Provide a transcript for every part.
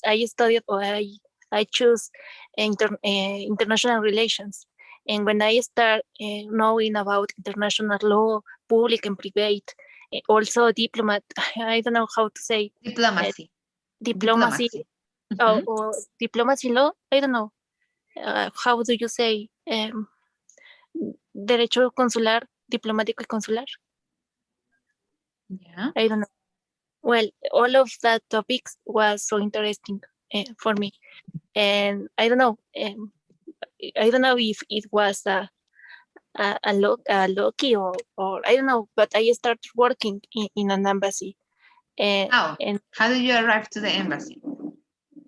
I studied or I choose international relations. And when I start knowing about international law, public and private, also diplomat, I don't know how to say Diplomacy. diplomacy or diplomacy law. I don't know. How do you say derecho consular, diplomático y consular? Yeah. I don't know. Well, all of that topics was so interesting for me, and I don't know. I don't know if it was a lucky or I don't know, but I started working in an embassy. How? And How did you arrive to the embassy?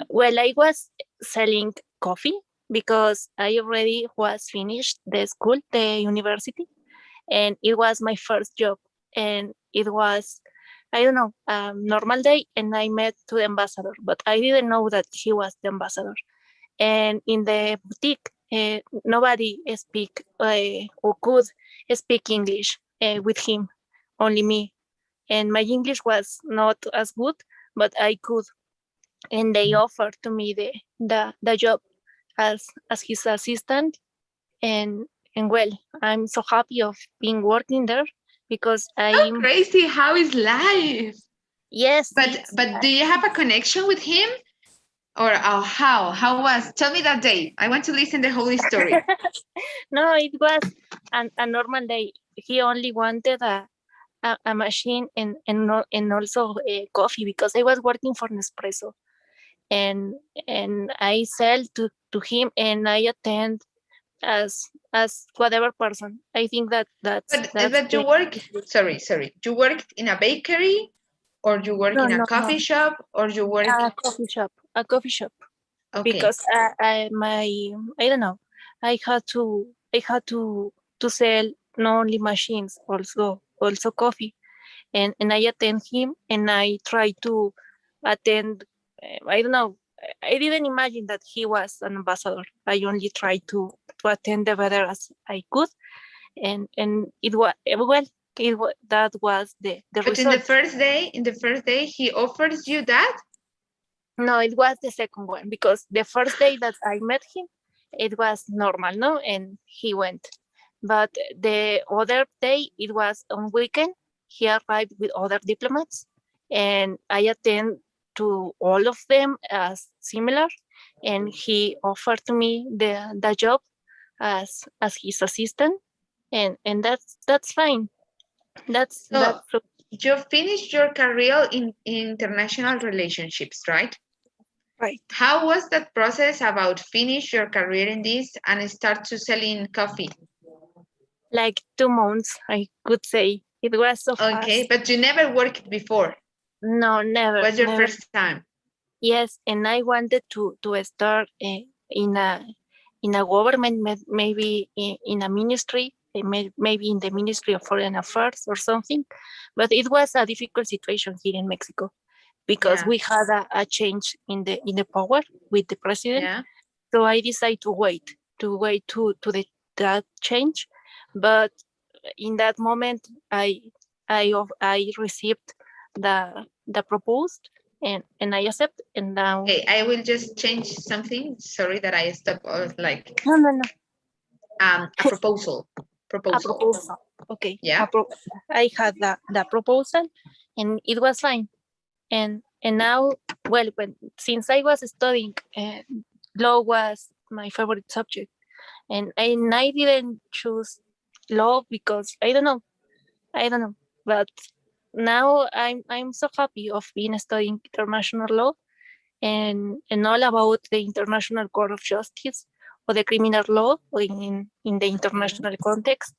well, I was selling coffee because I already was finished the school, the university, and it was my first job. And it was, I don't know, normal day, and I met to the ambassador, but I didn't know that he was the ambassador. And in the boutique, nobody speak or could speak English with him, only me. And my English was not as good, but I could. And they offered to me the job as his assistant. And and well, I'm so happy of being working there because So crazy. How is life? yes. But do you have a connection with him? Or how was? Tell me that day. I want to listen the whole story. No, it was a normal day. He only wanted a machine and also coffee because I was working for Nespresso, and I sell to him and I attend as whatever person. I think that's But you work. Sorry. You worked in a bakery, or you work in a no, coffee shop, or you work a coffee shop okay. because I don't know, I had to sell not only machines, also coffee, and I attend him and I try to attend. I don't know. I didn't imagine that he was an ambassador. I only tried to attend the better as I could, and it was well. That was the But result. in the first day, he offers you that. No, it was the second one because the first day that I met him, it was normal, no, and he went. But the other day, it was on weekend. He arrived with other diplomats, and I attend to all of them as similar. And he offered to me the job as his assistant, and that's fine. That's So you finished your career in international relationships, right? right. How was that process about finish your career in this and start to selling coffee? Like 2 months, I could say. It was so Okay, fast. but you never worked before. No, never, What's your never. first time? Yes, and I wanted to start in a government, maybe in a ministry, maybe in the Ministry of Foreign Affairs or something. But it was a difficult situation here in Mexico because Yeah. we had a change in the power with the president. Yeah. So I decided to wait to that change. But in that moment, I received the proposed and I accept, and now Okay, I will just change something. Sorry that I stopped. Like no a proposal. a proposal. Okay, Yeah. I had the proposal, and it was fine. And now, well, since I was studying, law was my favorite subject, and I didn't choose law because I don't know, but now I'm so happy of being studying international law and all about the International Court of Justice or the criminal law or in the international context,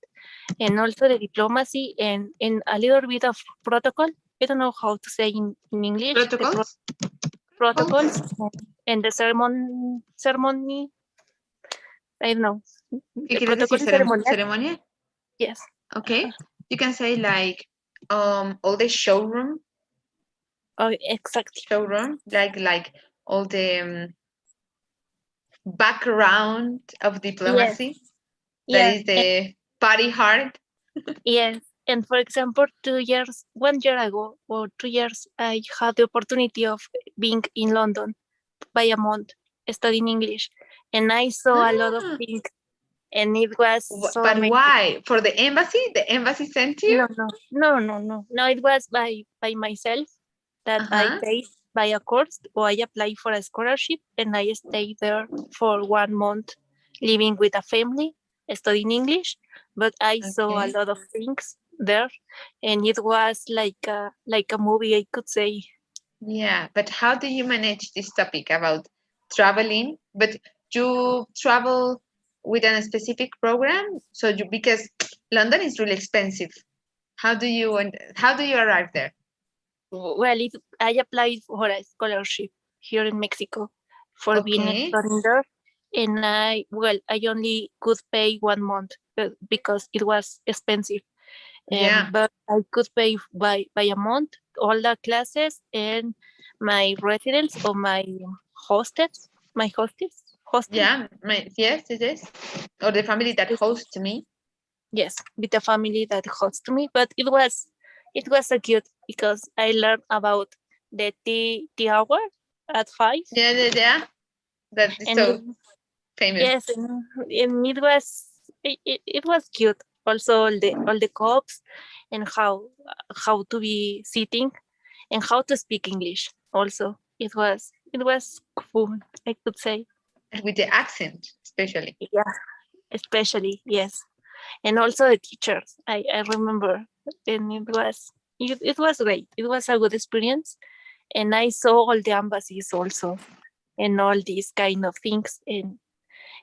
and also the diplomacy and a little bit of protocol. I don't know how to say in English. Protocols. Protocols and the ceremony. I don't know. ¿Qué The quieres decir? protocol ceremonial. Ceremonia? Yes. Okay. You can say like all the showroom. Oh, exactly. Showroom, like all the background of diplomacy. Yes. That Yeah. is the party hard. Yes. And for example, 1 year ago or 2 years, I had the opportunity of being in London by a month studying English, and I saw a lot of Ah, things, and it was so but amazing. why? For the embassy? The embassy sent you? No. It was by myself that I Uh-huh. paid by a course, or I applied for a scholarship, and I stayed there for 1 month, living with a family, studying English. But I saw a Okay. lot of things there, and it was like a movie, I could say. Yeah, but how do you manage this topic about traveling? But you travel with a specific program, so you because London is really expensive. How do you arrive there? Well, I applied for a scholarship here in Mexico for being Okay. studying there, and I only could pay 1 month, because it was expensive. Yeah. But I could pay by a month all the classes and my residence or hostel. Yeah. Yes, it is. Or the family that hosts me. Yes, with the family that hosts me. But it was a good, because I learned about the hour at 5, Yeah, yeah, yeah. That is and so famous. yes, and it was cute. Also, all the cops, and how to be sitting, and how to speak English. Also, it was cool, I could say. With the accent, especially. Yeah, especially, yes, and also the teachers. I remember, and it was great. It was a good experience, and I saw all the embassies also, and all these kind of things,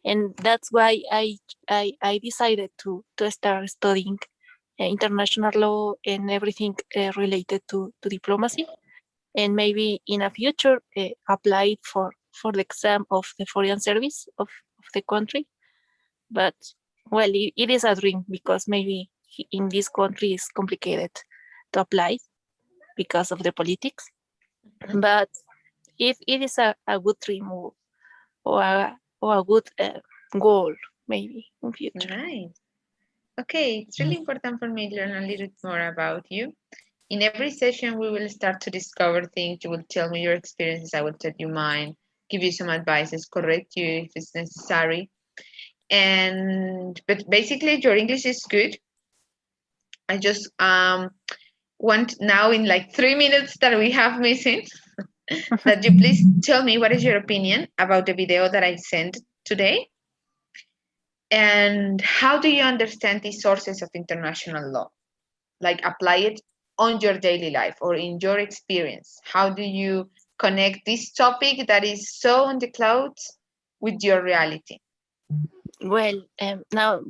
and that's why I decided to start studying international law and everything related to diplomacy, and maybe in a future apply for the exam of the foreign service of the country. But well, it is a dream, because maybe in this country it's complicated to apply because of the politics. Mhm. But if it is a good dream, or a good goal, maybe in future. Nice. Okay, it's really important for me to learn a little more about you. In every session, we will start to discover things. You will tell me your experiences. I will tell you mine, give you some advices, correct you if it's necessary. But basically, your English is good. I just want now in like 3 minutes that we have missing that you please tell me what is your opinion about the video that I sent today, and how do you understand the sources of international law? Like apply it on your daily life or in your experience. How do you connect this topic that is so on the clouds with your reality? Well, now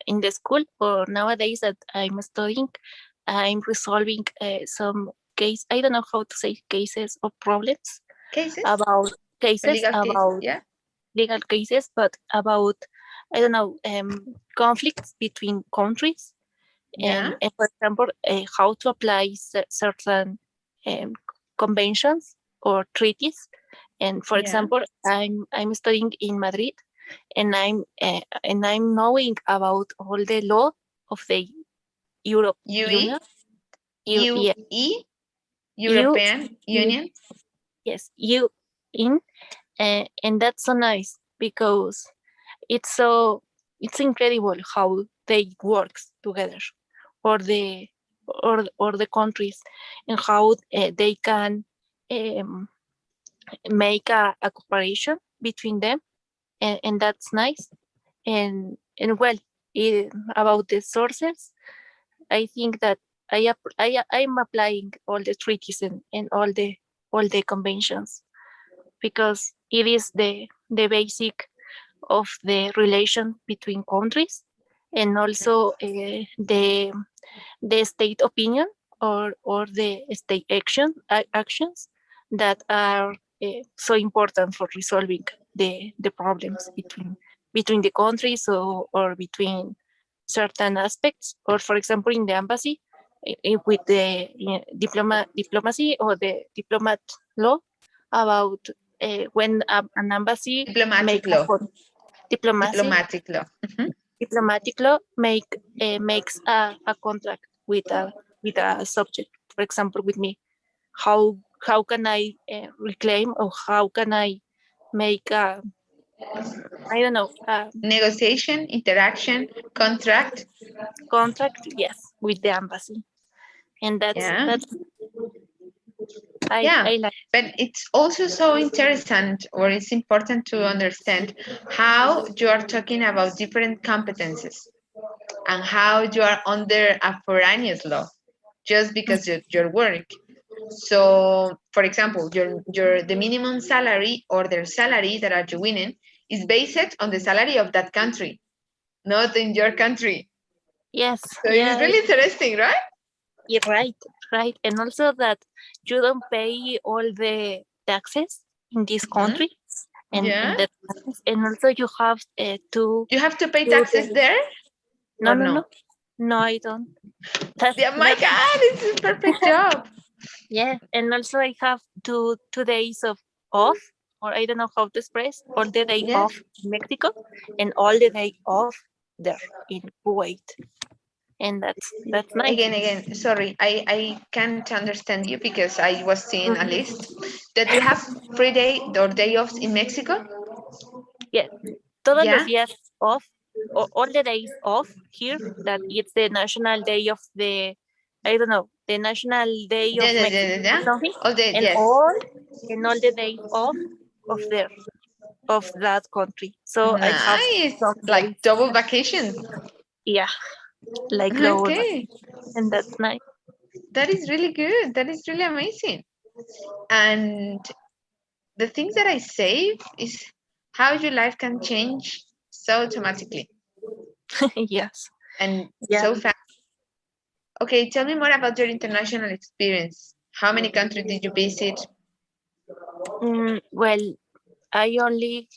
in the school, or nowadays that I'm studying, I'm resolving some case. I don't know how to say cases or problems Cases about or cases legal cases? about Yeah. legal cases, but about, I don't know, conflicts between countries, Yeah. and for example, how to apply certain um, conventions or treaties. And for Yeah. example, I'm studying in Madrid, and I'm knowing about all the law of the Europe UE, Union. Yeah, UE, you, European you Union. yes, you in, and that's so nice, because it's so it's incredible how they works together, or the countries, and how they can um, make a cooperation between them, and that's nice. And well, about the sources, I think that I'm applying all the treaties, and all the conventions, because it is the basic of the relation between countries, and also the state opinion, or the state actions that are so important for resolving the problems between the countries, or between certain aspects, or for example in the embassy, with the diplomacy, or the diplomat law, about when an embassy Diplomatic make a law. diplomacy Diplomatic law. Mhm. diplomatic law makes a contract with a subject. For example, with me, how can I reclaim, or how can I make a, I don't know, a Negotiation, interaction, contract. contract, yes, with the embassy. And Yeah. that's Yeah, I like. but it's also so interesting, or it's important to understand how you are talking about different competences and how you are under a foreigner's law just because of your work. So, for example, your the minimum salary or their salary that are you winning is based on the salary of that country, not in your country. Yes, So it's yeah, really interesting, right? you're right, right. And also that you don't pay all the taxes in this Mhm. country and in Yeah. that countries. And also you have two You have to pay two taxes days. there No, or no, no? no, no, I don't. That's Yeah, my that's God, it's a perfect job. yeah. And also I have two days of off, or I don't know how to express, all the day Yes. off in Mexico and all the day off there in Kuwait. And that's nice. Again, sorry, I can't understand you because I was seeing a Mhm. list that you have free day or day offs in Mexico. Yeah, todos los Yeah. días off, all the days off here, that it's the national day of the, I don't know, the national day Yeah, of yeah, yeah, Mexico yeah, or yeah. something, All day, and yes. all the days off of there, of that country. So I have Nice. some Like days, double vacation. yeah, like double Okay. vacation, and that's nice. That is really good. That is really amazing. And the things that I save is how your life can change so automatically Yes, and yeah. so fast. Okay, tell me more about your international experience. How many countries did you visit? Well, I only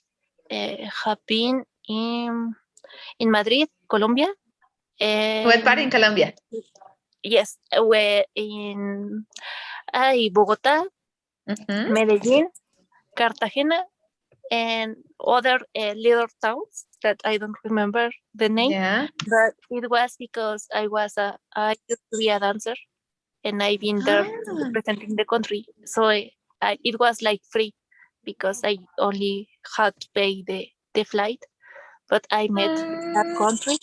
have been in Madrid, Colombia, What part and in Colombia? yes, we're in Bogota, Mm-hmm. Medellin, Cartagena, and other little towns that I don't remember the name. Yeah. But it was because I used to be a dancer, and I've been there Ah. representing the country. So it was like free because I only had to pay the flight. But I met that Mm. country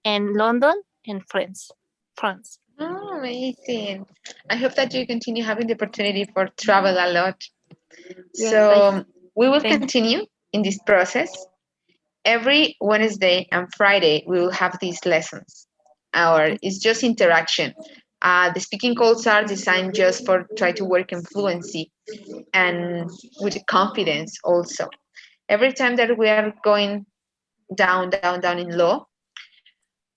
and London and France. France. Oh, amazing. I hope that you continue having the opportunity for travel a lot. Yes, I So we will thank. continue in this process. Every Wednesday and Friday, we will have these lessons. Or it's just interaction. The speaking calls are designed just for try to work in fluency and with confidence also. Every time that we are going down in law,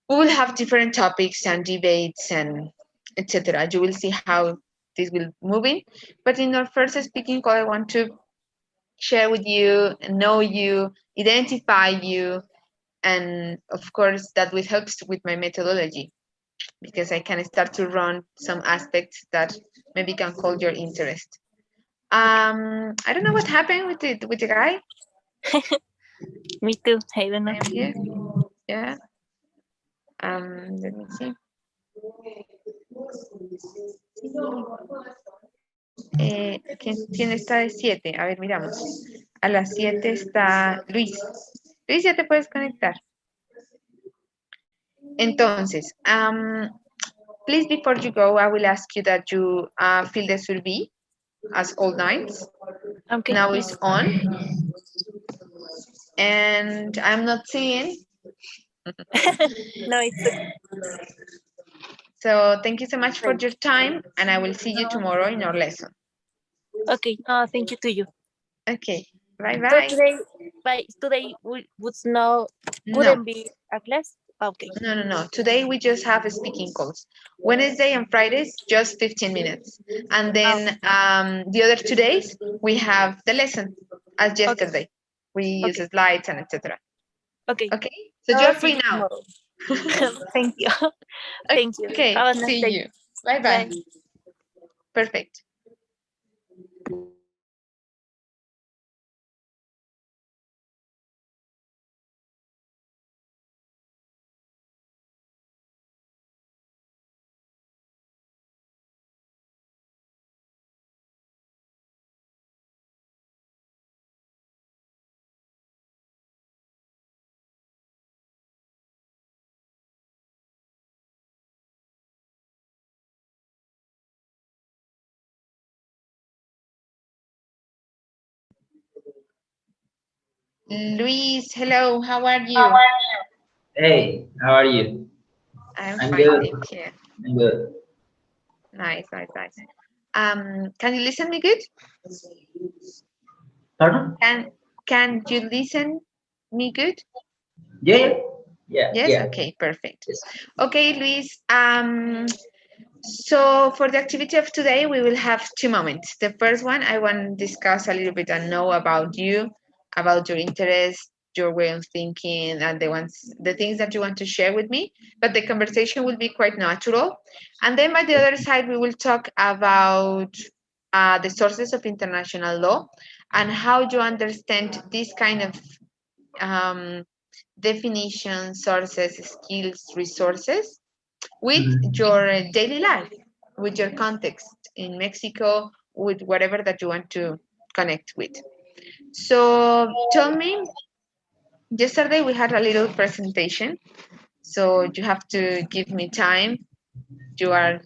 we will have different topics and debates and etc. You will see how this will move in. But in our first speaking call, I want to share with you, know you, identify you, and of course that will help with my methodology because I can start to run some aspects that maybe can call your interest. I don't know what happened with the guy. Me too. I don't I know. am here. Yeah. Let me see. ¿Quién está de 7? A ver, miramos. A las 7 está Luis. Luis, ya te puedes conectar. Entonces, please, before you go, I will ask you that you fill the survey as all nights. Okay. Now it's Yes. on, and I'm not seeing. No, it's okay. So thank you so much for Great. your time, and I will see you tomorrow in our lesson. Okay. Thank you to you. Okay, bye So bye. today we would no No, wouldn't be a class. Okay. no. Today we just have speaking calls. Wednesday and Fridays, just 15 minutes. And Ah, then the other 2 days, we have the lesson as okay. yesterday. We use Okay. slides and etc. Okay. Okay, so you So are see free you now. tomorrow. Thank you. Thank you. Okay, Have a nice see day. you. Bye bye. Bye. Perfect. Luis, hello, how are you? Hey, how are you? I'm I'm fine, good. thank you. I'm good. Nice, nice, nice. Can you listen me good? Pardon? Can can you listen me good? Yeah, yeah, yeah, Yes, yeah. okay, perfect. Yes. Okay, Luis. So for the activity of today, we will have two moments. The first one, I want to discuss a little bit and know about you, about your interests, your way of thinking, and the things that you want to share with me. But the conversation will be quite natural. And then by the other side, we will talk about the sources of international law and how you understand this kind of um, definition, sources, skills, resources with Mhm. your daily life, with your context in Mexico, with whatever that you want to connect with. So tell me, yesterday we had a little presentation, so you have to give me time. You are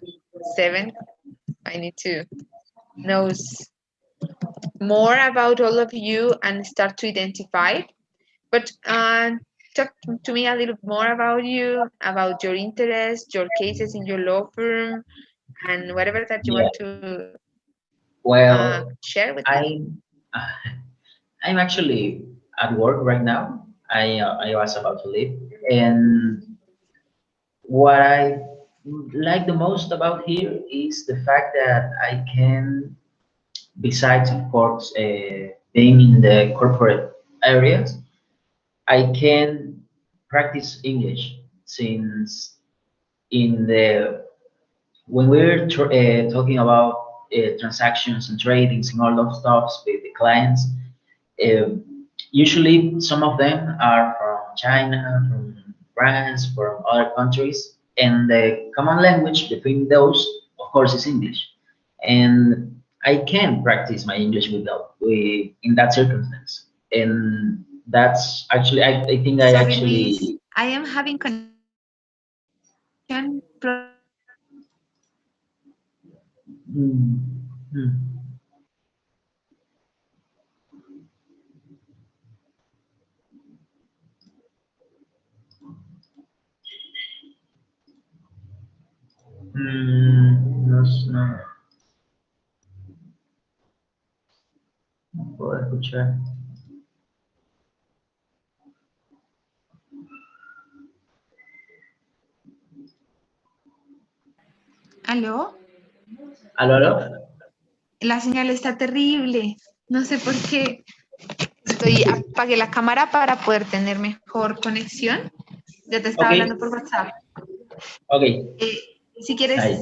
7. I need to know more about all of you and start to identify. But talk to me a little more about you, about your interests, your cases in your law firm, and whatever that you Yeah. want to Well, share with me. I'm I'm actually at work right now. I was about to leave, and what I like the most about here is the fact that I can, besides of course being in the corporate areas, I can practice English since in the when we're talking about transactions and tradings and all those stuffs with the clients, uh, usually some of them are from China, from France, from other countries, and the common language between those, of course, is English. And I can practice my English in that circumstance. And that's actually, I think I Sorry, Luis. actually. I am having connection Hmm, hmm, no, no, no puedo escuchar. ¿Aló? ¿Aló, aló? La señal está terrible. No sé por qué. Apagué la cámara para poder tener mejor conexión. Ya te estaba Ok, hablando por WhatsApp. ok, Si quieres, ahí.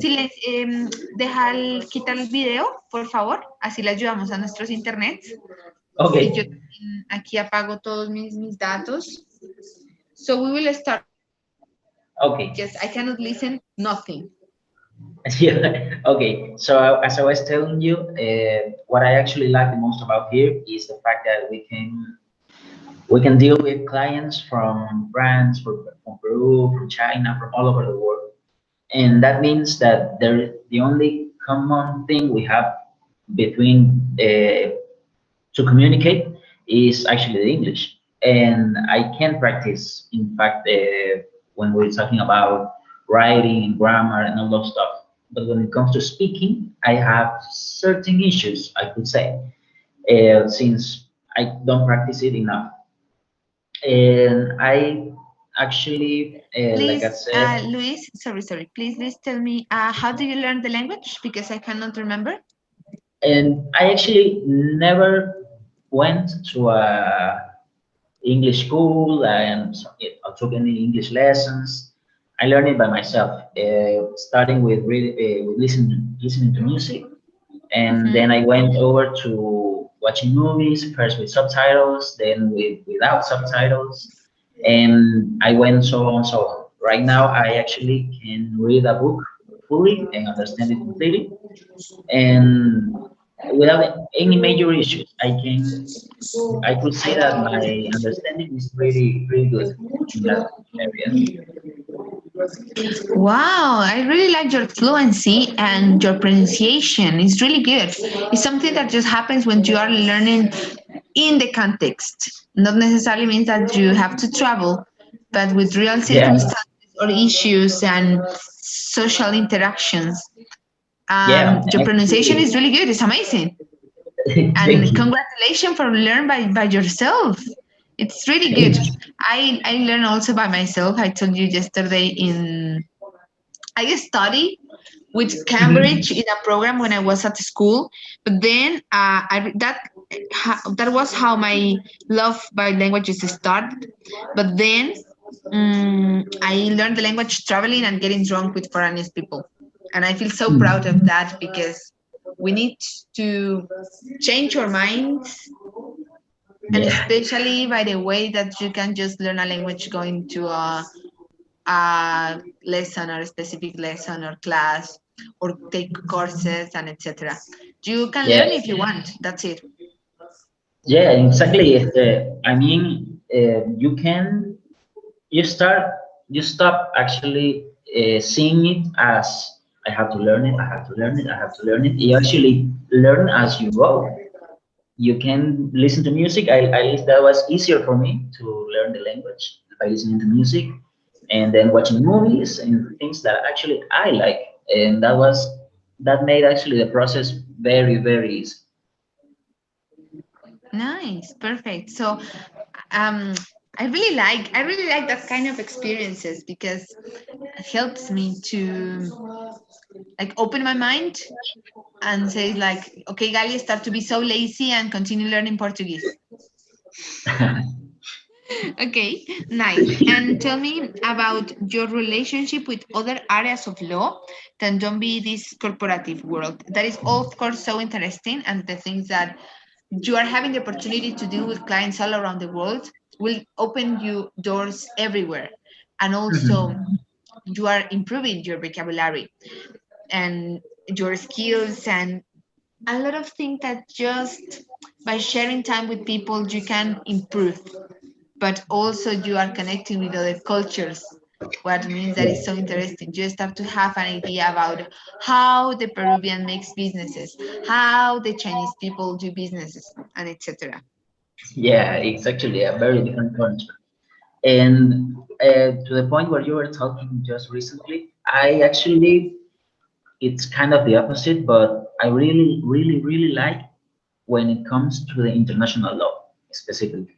quitar el video, por favor. Así le ayudamos a nuestros internets. Ok, Y yo también aquí apago todos mis datos. So we will start. ok. Just I cannot listen nothing. Yeah, okay. So as I was telling you, what I actually like the most about here is the fact that we can deal with clients from France, from Peru, from China, from all over the world, and that means that the only common thing we have between to communicate is actually the English. And I can practice, in fact, when we're talking about writing, grammar, and all those stuff. But when it comes to speaking, I have certain issues, I could say, since I don't practice it enough. And I actually, like I Please, said, Luis, sorry. Please tell me, how do you learn the language? Because I cannot remember. and I actually never went to a English school and I took any English lessons. I learned it by myself, starting with listening to music, and then Mhm. I went over to watching movies first with subtitles, then without subtitles, and I went so on so on. Right now, I actually can read a book fully and understand it completely, and without any major issues, I could say that my understanding is pretty good in that area. Wow, I really like your fluency and your pronunciation. It's really good. It's something that just happens when you are learning in the context. Not necessarily means that you have to travel, but with real Yeah, circumstances or issues and social interactions. yeah, Your pronunciation actually, is really good. It's amazing. thank And you. congratulations for learn by yourself. It's really good. I learn also by myself. I told you yesterday in I study with Mhm. Cambridge in a program when I was at school, but then that was how my love by languages started. But then I learned the language traveling and getting drunk with foreigners people, and I feel so proud of Mm. that because we need to change our minds, and Yeah, especially by the way that you can just learn a language going to a lesson or a specific lesson or class or take courses and etc. You can yeah, learn if you want. That's it. yeah, exactly. I mean, you can, you start, you stop actually seeing it as I have to learn it, I have to learn it, I have to learn it. You actually learn as you go. You can listen to music. I that was easier for me to learn the language by listening to music and then watching movies and things that actually I like. And that made actually the process very, very easy. Nice, perfect. So, um, I really like that kind of experiences because it helps me to like open my mind and say like, okay, Gali, start to be so lazy and continue learning Portuguese. Okay, nice. And tell me about your relationship with other areas of law than don't be this corporative world. That is, of course, so interesting. And the things that you are having the opportunity to deal with clients all around the world will open you doors everywhere. And also, Mhm. you are improving your vocabulary and your skills and a lot of things that just by sharing time with people you can improve, but also you are connecting with other cultures. What means that is Yeah. so interesting. You start to have an idea about how the Peruvian makes businesses, how the Chinese people do businesses, and etc. Yeah, it's actually a very different culture. And to the point where you were talking just recently, I actually, it's kind of the opposite, but I really, really, really like when it comes to the international law specifically.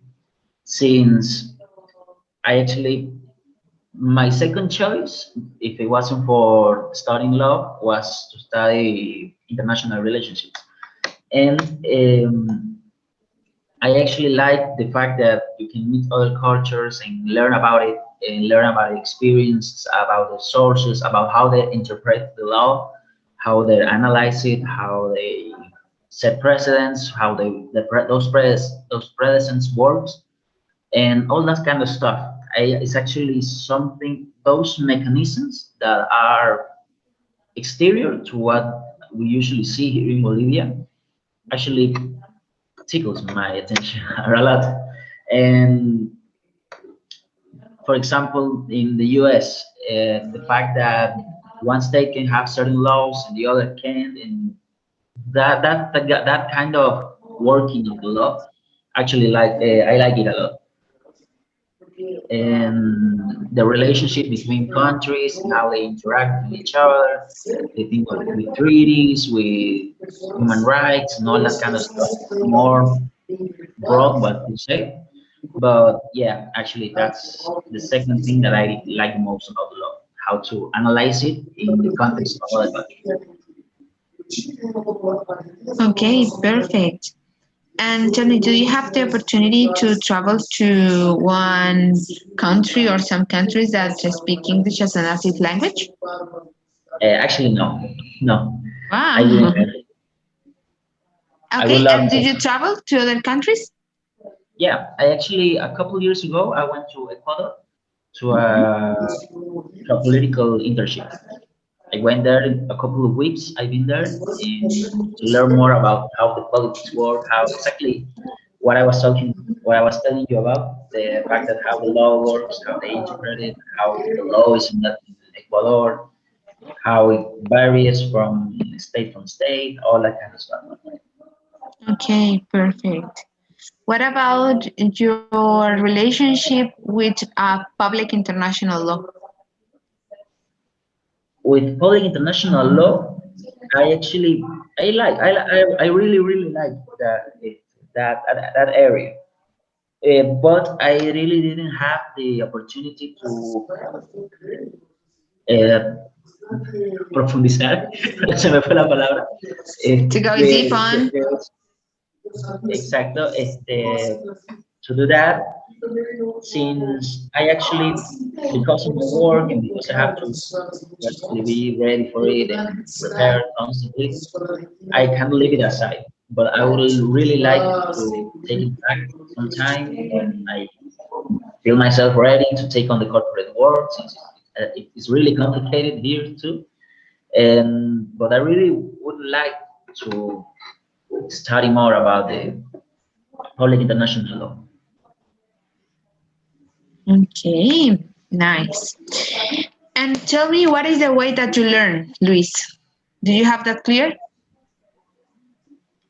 Since I actually, my second choice, if it wasn't for studying law, was to study international relationships. And I actually like the fact that you can meet other cultures and learn about it and learn about experience, about the sources, about how they interpret the law, how they analyze it, how they set precedents, how those precedents works, and all that kind of stuff. It's actually something, those mechanisms that are exterior to what we usually see here in Bolivia actually tickles my attention a lot. And for example, in the US, the fact that one state can have certain laws and the other can't, and that kind of working of the law, actually I like it a lot. And the relationship between countries and how they interact with each other, the thing with treaties, with human rights, and all that kind of stuff. More broad what to say. But yeah, actually, that's the second thing that I like most about the law, how to analyze it in the context of other countries. Okay, perfect. And tell me, do you have the opportunity to travel to one country or some countries that speak English as a native language? Actually, no, no, I didn't. Wow. I would Okay, love and to. did you travel to other countries? Yeah, I actually a couple years ago I went to Ecuador to a political internship. I went there a couple of weeks. I've been there and to learn more about how the politics work, how exactly what I was telling you about, the fact that how the law works, how they interpret it, how the law is in that in Ecuador, how it varies from state, all that kind of stuff. Okay, perfect. What about your relationship with public international law? With public international law, I actually I really really like that area. But I really didn't have the opportunity to eh, profundizar, se me fue la palabra, To go deep este, on. exacto, to do that, since I actually, because of my work and because I have to actually be ready for it and prepare constantly, I can't leave it aside. But I would really like to take it back sometime when I feel myself ready to take on the corporate world, since it's really complicated here too. And but I really would like to study more about the public international law. Okay, nice. And tell me, what is the way that you learn, Luis? Do you have that clear?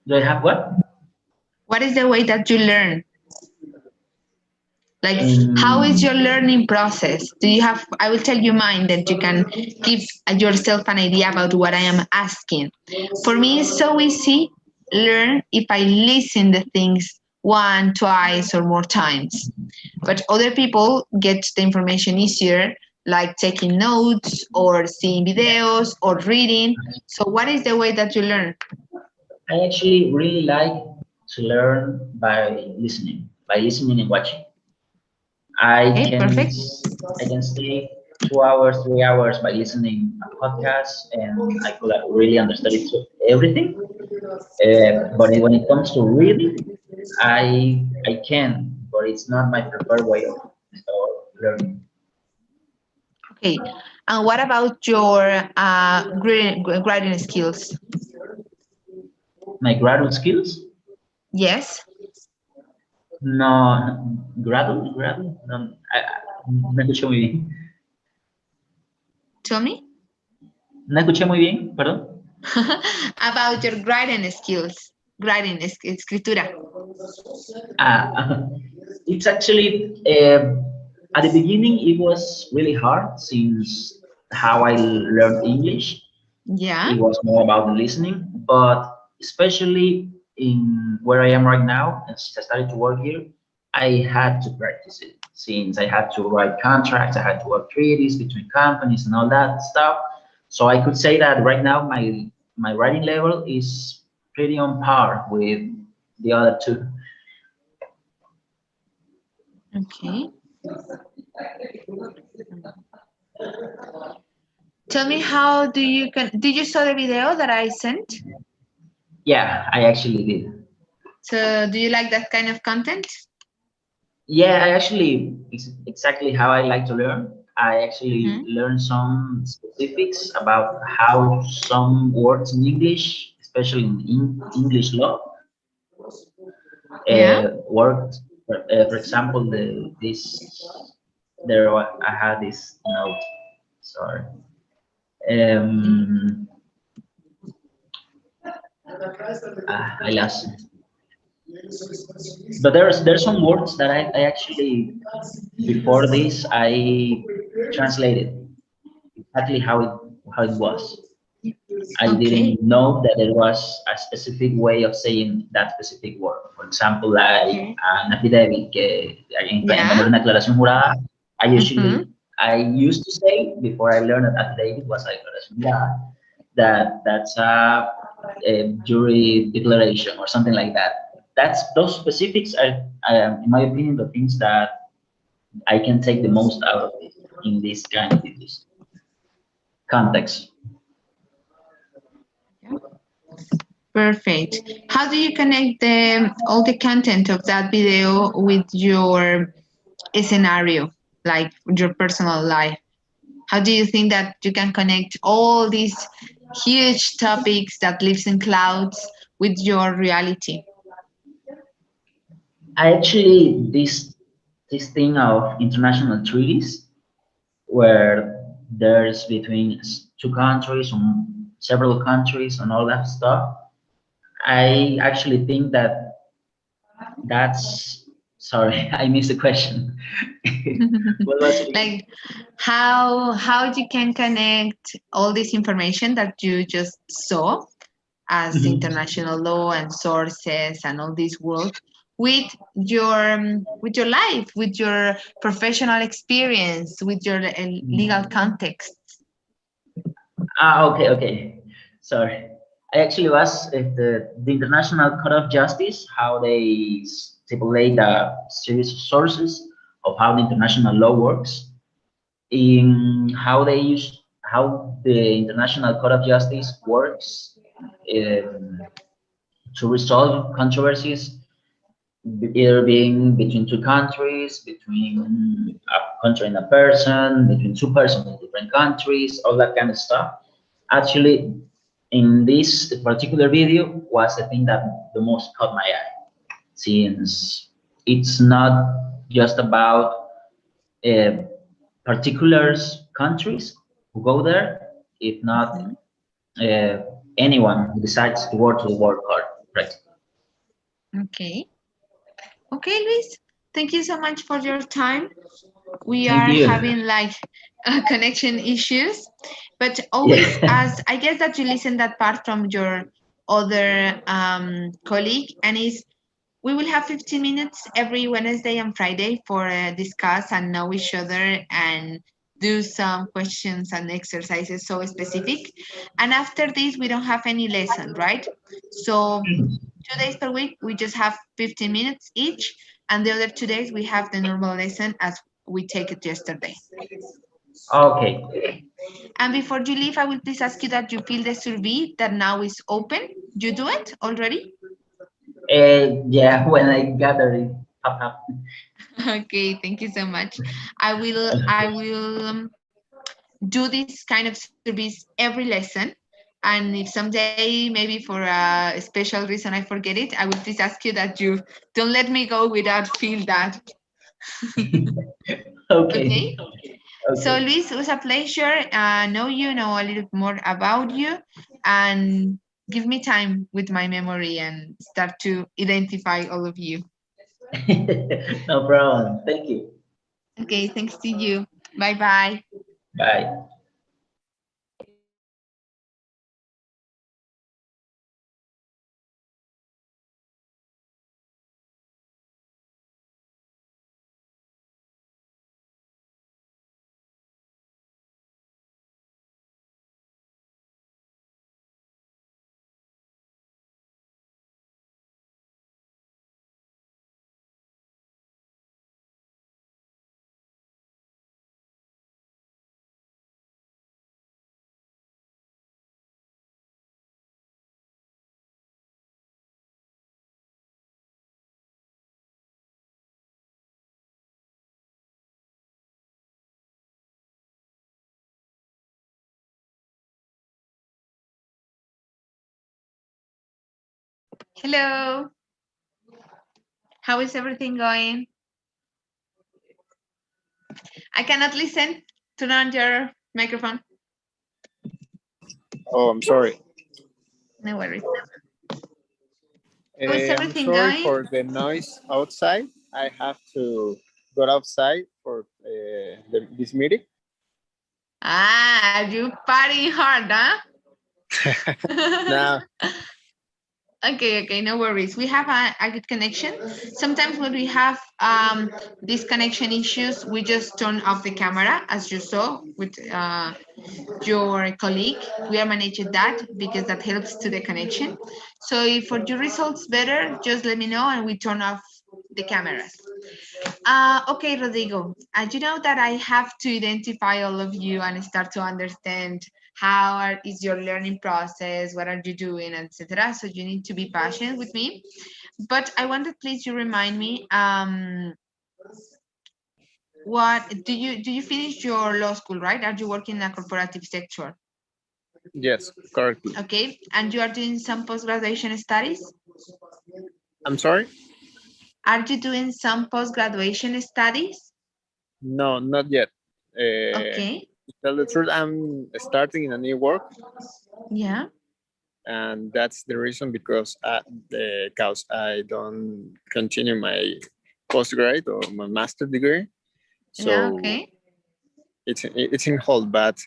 Do I have what? What is the way that you learn? Like, how is your Um, learning process? Do you have, I will tell you mine that you can give yourself an idea about what I am asking. For me, it's so easy learn if I listen the things one, twice, or more times. But other people get the information easier, like taking notes or seeing videos or reading. So, what is the way that you learn? I actually really like to learn by listening and watching. I Okay, can perfect. s- I can stay 2 hours, 3 hours by listening a podcast, and I could really understand it to everything. But when it comes to reading, I can, but it's not my preferred way of learning. Okay. And what about your grading skills? My graduate skills? Yes. No, graduate, no, no escuché muy bien. Tell me No escuché muy bien, perdón. about your grading skills. Grading, escritura. Ah, it's actually at the beginning it was really hard since how I learned English. Yeah. It was more about the listening, but especially in where I am right now, and since I started to work here, I had to practice it since I had to write contracts, I had to work treaties between companies and all that stuff. So I could say that right now my writing level is pretty on par with the other two. Okay. Tell me, how do you can? Did you saw the video that I sent? Yeah, I actually did. So, do you like that kind of content? Yeah, I actually, it's exactly how I like to learn. I actually Hmm. learn some specifics about how some words in English, especially in English law, Yeah. worked. For example, I had this note. Sorry. Um, I lost it. But there's some words that I actually before this I translated exactly how it was. I Okay. didn't know that there was a specific way of saying that specific word. For example, like Okay. an affidavit, que en Yeah. español una declaración jurada. Mm-hmm. I used to say before I learned that affidavit was a declaración jurada, that's a jury declaration or something like that. That's those specifics are, in my opinion, the things that I can take the most out of it in this kind of this context. Perfect. How do you connect all the content of that video with your scenario, like your personal life? How do you think that you can connect all these huge topics that lives in clouds with your reality? I actually this thing of international treaties where there's between two countries or several countries and all that stuff. I actually think that That's sorry, I missed the question. What was it again? Like how you can connect all this information that you just saw as Mhm. international law and sources and all this work with your life, with your professional experience, with your legal context. Okay, okay. Sorry. I actually was at the International Court of Justice, how they stipulate a series of sources of how the international law works, in how the International Court of Justice works to resolve controversies, either being between two countries, between a country and a person, between two persons in different countries, all that kind of stuff. Actually, in this particular video was the thing that the most caught my eye, since it's not just about uh, particular countries who go there, if not Mhm. uh, anyone who decides to go to the World Court, practically. Okay. Okay, Luis. Thank you so much for your time. We Thank are you. having like connection issues, but always, Yeah. as I guess that you listen that part from your other colleague, and is we will have 15 minutes every Wednesday and Friday for discuss and know each other and do some questions and exercises so specific. And after this, we don't have any lesson, right? So 2 days per week, we just have 15 minutes each, and the other 2 days we have the normal lesson as we take it yesterday. Okay. And before you leave, I will please ask you that you fill the survey that now is open. You do it already? Yeah, when I gather it, pop up. Okay, thank you so much. I will do this kind of surveys every lesson. And if someday, maybe for a special reason, I forget it, I will please ask you that you don't let me go without feel that. Okay. Okay. So, Okay. Luis, it was a pleasure. Know you, know a little more about you, and give me time with my memory and start to identify all of you. No problem. Thank you. Okay, thanks to you. Bye bye. Bye. Hello. How is everything going? I cannot listen. Turn on your microphone. Oh, I'm sorry. No worries. How is I'm everything sorry going? for the noise outside. I have to go outside for this meeting. Ah, you partying hard, Now, huh? Okay, okay, no worries. We have a good connection. Sometimes when we have these connection issues, we just turn off the camera, as you saw with your colleague. We are managing that because that helps to the connection. So if for your results better, just let me know and we turn off the cameras. Okay, Rodrigo, you know that I have to identify all of you and start to understand is your learning process, what are you doing, etc. So you need to be patient with me. But I wanted, please, you remind me, what do you finish your law school, right? Are you working in a corporative sector? yes, correctly. Okay, and you are doing some post-graduation studies? I'm sorry. Are you doing some post-graduation studies? No, not yet. To Okay, tell the truth, I'm starting in a new work. yeah. and that's the reason because I don't continue my postgrad or my master degree. Yeah, So okay. it's in hold, but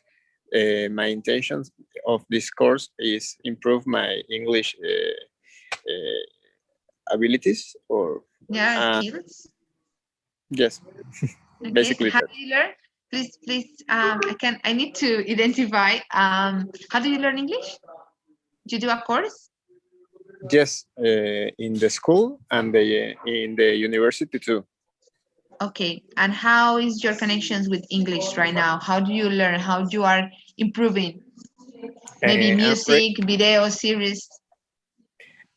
my intentions of this course is improve my English abilities, or Yeah, uh, skills. yes, Okay. basically How that. do you learn? Please, I need to identify, how do you learn English? Do you do a course? Yes, in the school and in the university too. Okay. And how is your connections with English right now? How do you learn? How you are improving? Maybe I'm music, video, series.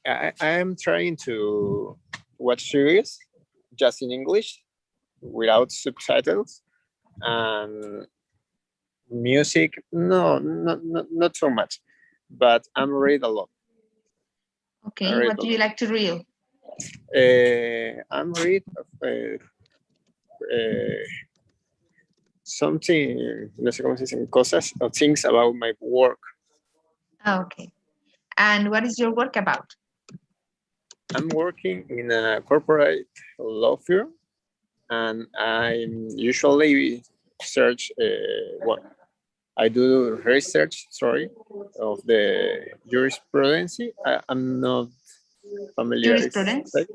I am trying to watch series just in English without subtitles, and music, no, not so much, but I'm read a lot. I Okay. read What a do you lot. like to read? I'm read uh, something, no sé cómo se dicen, cosas or things about my work. Okay. And what is your work about? I'm working in a corporate law firm, and I usually search what I do research. Sorry, of the jurisprudence. I'm not familiar. Jurisprudence? Like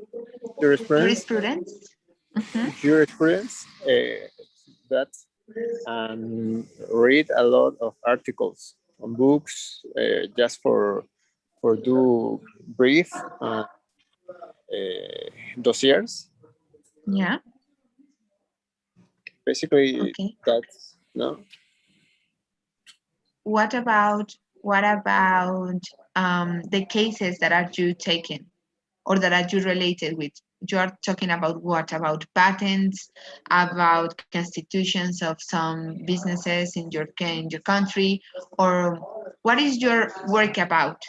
jurisprudence, Jurisprudence? Mhm. jurisprudence. That and read a lot of articles on books, just for do brief dossiers. Yeah. Basically, Okay. that's no. What about the cases that are you taking or that are you related with? You are talking about what? About patents, about constitutions of some businesses in your country, or what is your work about?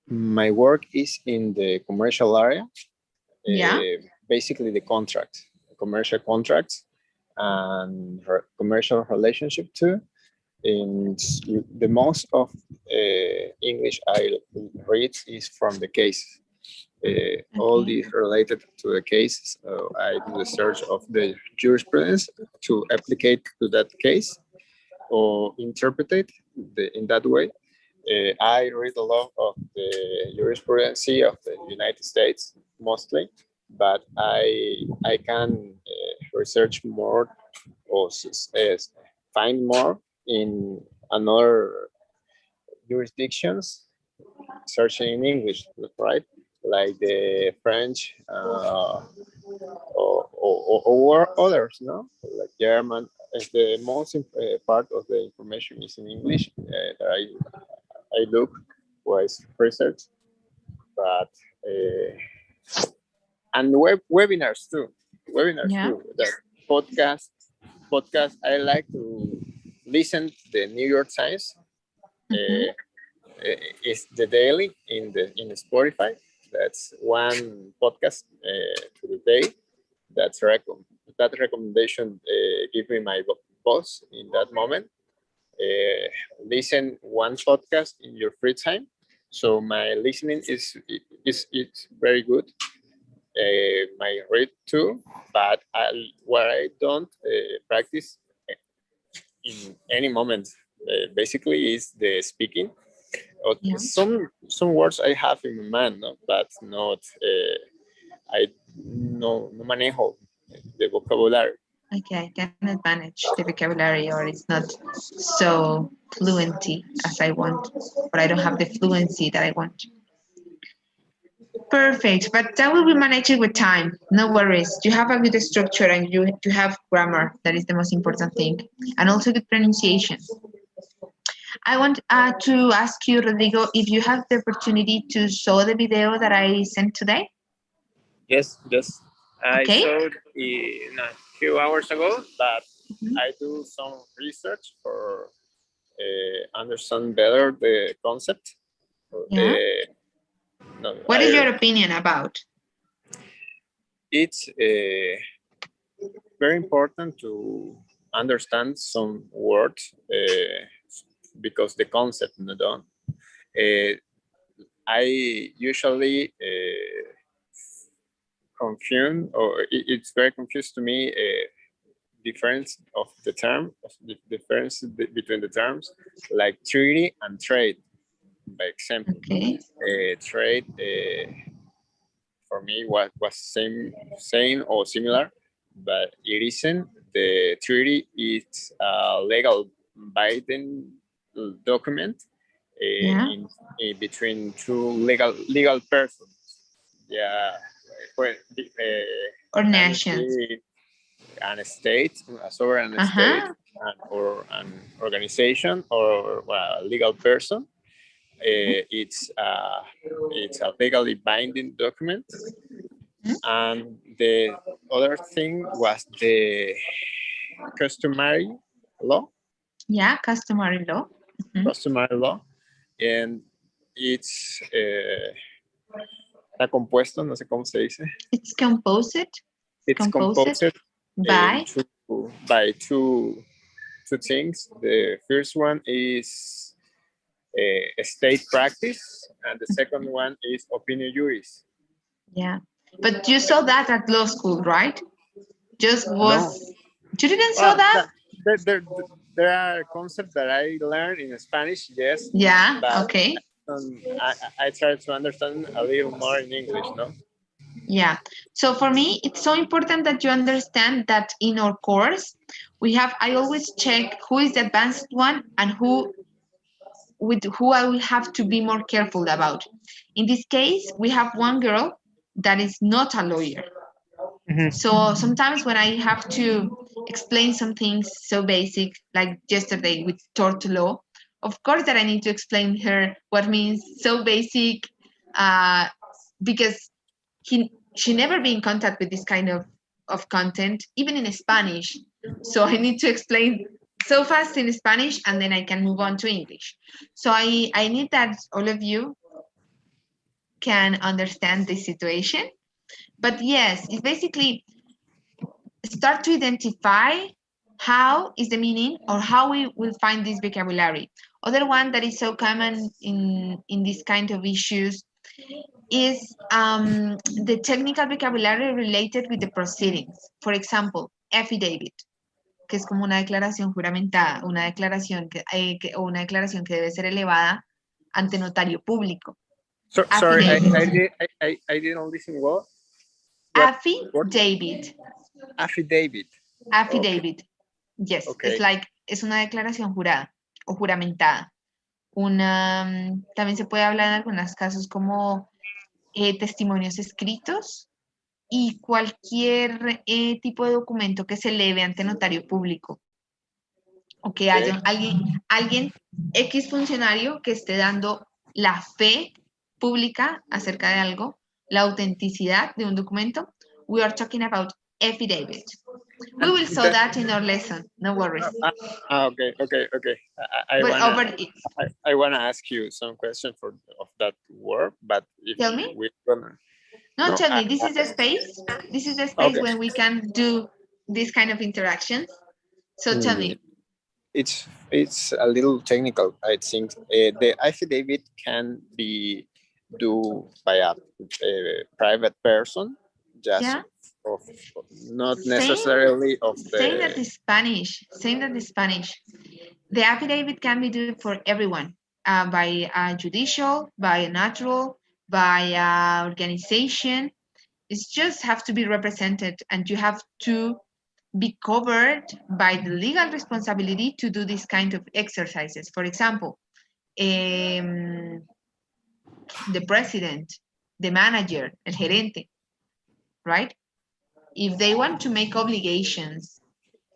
My work is in the commercial area, Yeah. basically the contract, commercial contracts, and commercial relationship too. In the most of English I read is from the case. All Okay. these related to the cases. I do the search of the jurisprudence to applicate to that case or interpret it in that way. I read a lot of the jurisprudence of the United States mostly, but I can research more or find more in another jurisdictions searching in English, right? Like the French or others, no? Like German. The most part of the information is in English that I look was research, but and webinars too, webinars Yeah. too. That podcast, podcast. I like to listen to the New York Times. Hmm. Uh, is the daily in Spotify. That's one podcast to the day. That's that recommendation give me my boss in that moment. Listen one podcast in your free time. So my listening is it's very good. My read too, but what I don't practice in any moment basically is the speaking. Yeah. Some words I have in my mind, no? But not I no manejo the vocabulary. Okay, I cannot manage the vocabulary, or it's not so fluency as I want, or I don't have the fluency that I want. Perfect, but that will be managed with time. No worries. You have a good structure and you have grammar. That is the most important thing, and also good pronunciation. I want to ask you, Rodrigo, if you have the opportunity to show the video that I sent today. Yes, yes. I Okay. saw it in a few hours ago, but Mhm. I do some research for understand better the concept. Yeah. No, What is your opinion about? it's very important to understand some words because the concept, no, I usually confuse, or it's very confused to me, difference of the term, the difference between the terms, like treaty and trade. By example, Okay. trade for me was same or similar, but it isn't. The treaty is a legal binding document Yeah. in between two legal persons. Yeah, well, Or can nations. be an state, a sovereign state, Uh-huh. or an organization, or well, a legal person. It's a legally binding document. Mhm. And the other thing was the customary law, Yeah, customary law. Mhm. customary law, and it's está compuesto, no sé cómo se dice. It's composed, It's composed composed by, by two things. The first one is state practice, and the second one is opinion juris. yeah. But you saw that at law school, right? Just No, was, you didn't saw well, that? there are concepts that I learned in Spanish, yes, Yeah, but okay. I try to understand a little more in English, no? Yeah. So for me, it's so important that you understand that in our course, I always check who is the advanced one and who I will have to be more careful about. In this case, we have one girl that is not a lawyer. Mhm. So sometimes when I have to explain some things so basic, like yesterday with tort law, of course that I need to explain her what means so basic, uh, because she never been in contact with this kind of content, even in Spanish. So I need to explain so fast in Spanish and then I can move on to English. So I need that all of you can understand this situation. But yes, it's basically start to identify how is the meaning or how we will find this vocabulary. Other one that is so common in this kind of issues is the technical vocabulary related with the proceedings. For example, affidavit, que es como una declaración juramentada, una declaración o una declaración que debe ser elevada ante notario público. So, sorry, Affidavit. I didn't listen well. What word? Affidavit. Affidavit. Okay, Affidavit. Yes, okay. es una declaración jurada o juramentada. También se puede hablar en algunos casos como testimonios escritos y cualquier tipo de documento que se eleve ante notario público o que Okay. haya alguien X funcionario que esté dando la fe pública acerca de algo, la autenticidad de un documento. We are talking about affidavit. We And will saw that in our lesson, no worries. okay. But over, I wanna ask you some question for of that word, but if tell me. we're gonna No, no, tell me, this is the space. This is the space okay. when we can do this kind of interactions. So tell Mm, me. it's a little technical. I think the affidavit can be do by a private person, just Yeah. of not Same, necessarily of same that the. the Spanish. Same that the Spanish. The affidavit can be done for everyone, by a judicial, by a natural, by a organization. It's just have to be represented, and you have to be covered by the legal responsibility to do this kind of exercises. For example, um, the president, the manager, el gerente, right? If they want to make obligations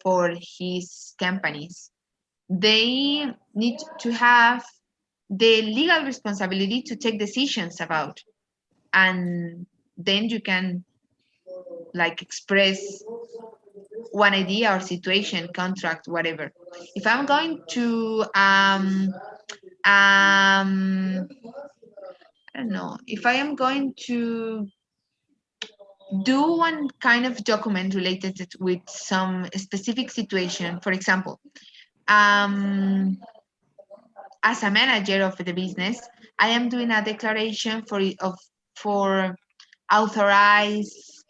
for his companies, they need to have the legal responsibility to take decisions about, and then you can like express one idea or situation, contract, whatever. If I'm going to I don't know, if I am going to do one kind of document related with some specific situation, for example, as a manager of the business, I am doing a declaration for authorize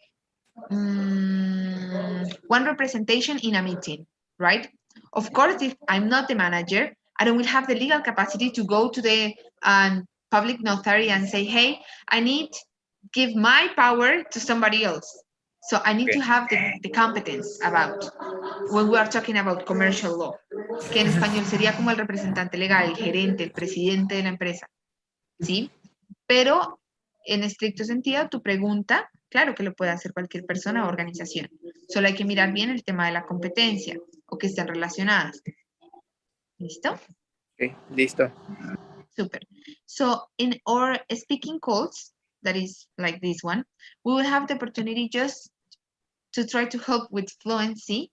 one representation in a meeting, right? Of course, if I'm not the manager, I don't will have the legal capacity to go to the public notary and say, hey, I need give my power to somebody else. So I need to Okay. have the competence about when we are talking about commercial law, que en español sería como el representante legal, el gerente, el presidente de la empresa, ¿sí? Pero en estricto sentido, tu pregunta, claro que lo puede hacer cualquier persona o organización. Solo hay que mirar bien el tema de la competencia o que estén relacionadas. ¿Listo? Okay. Listo. Super. So in our speaking calls, that is like this one, we will have the opportunity just to try to help with fluency,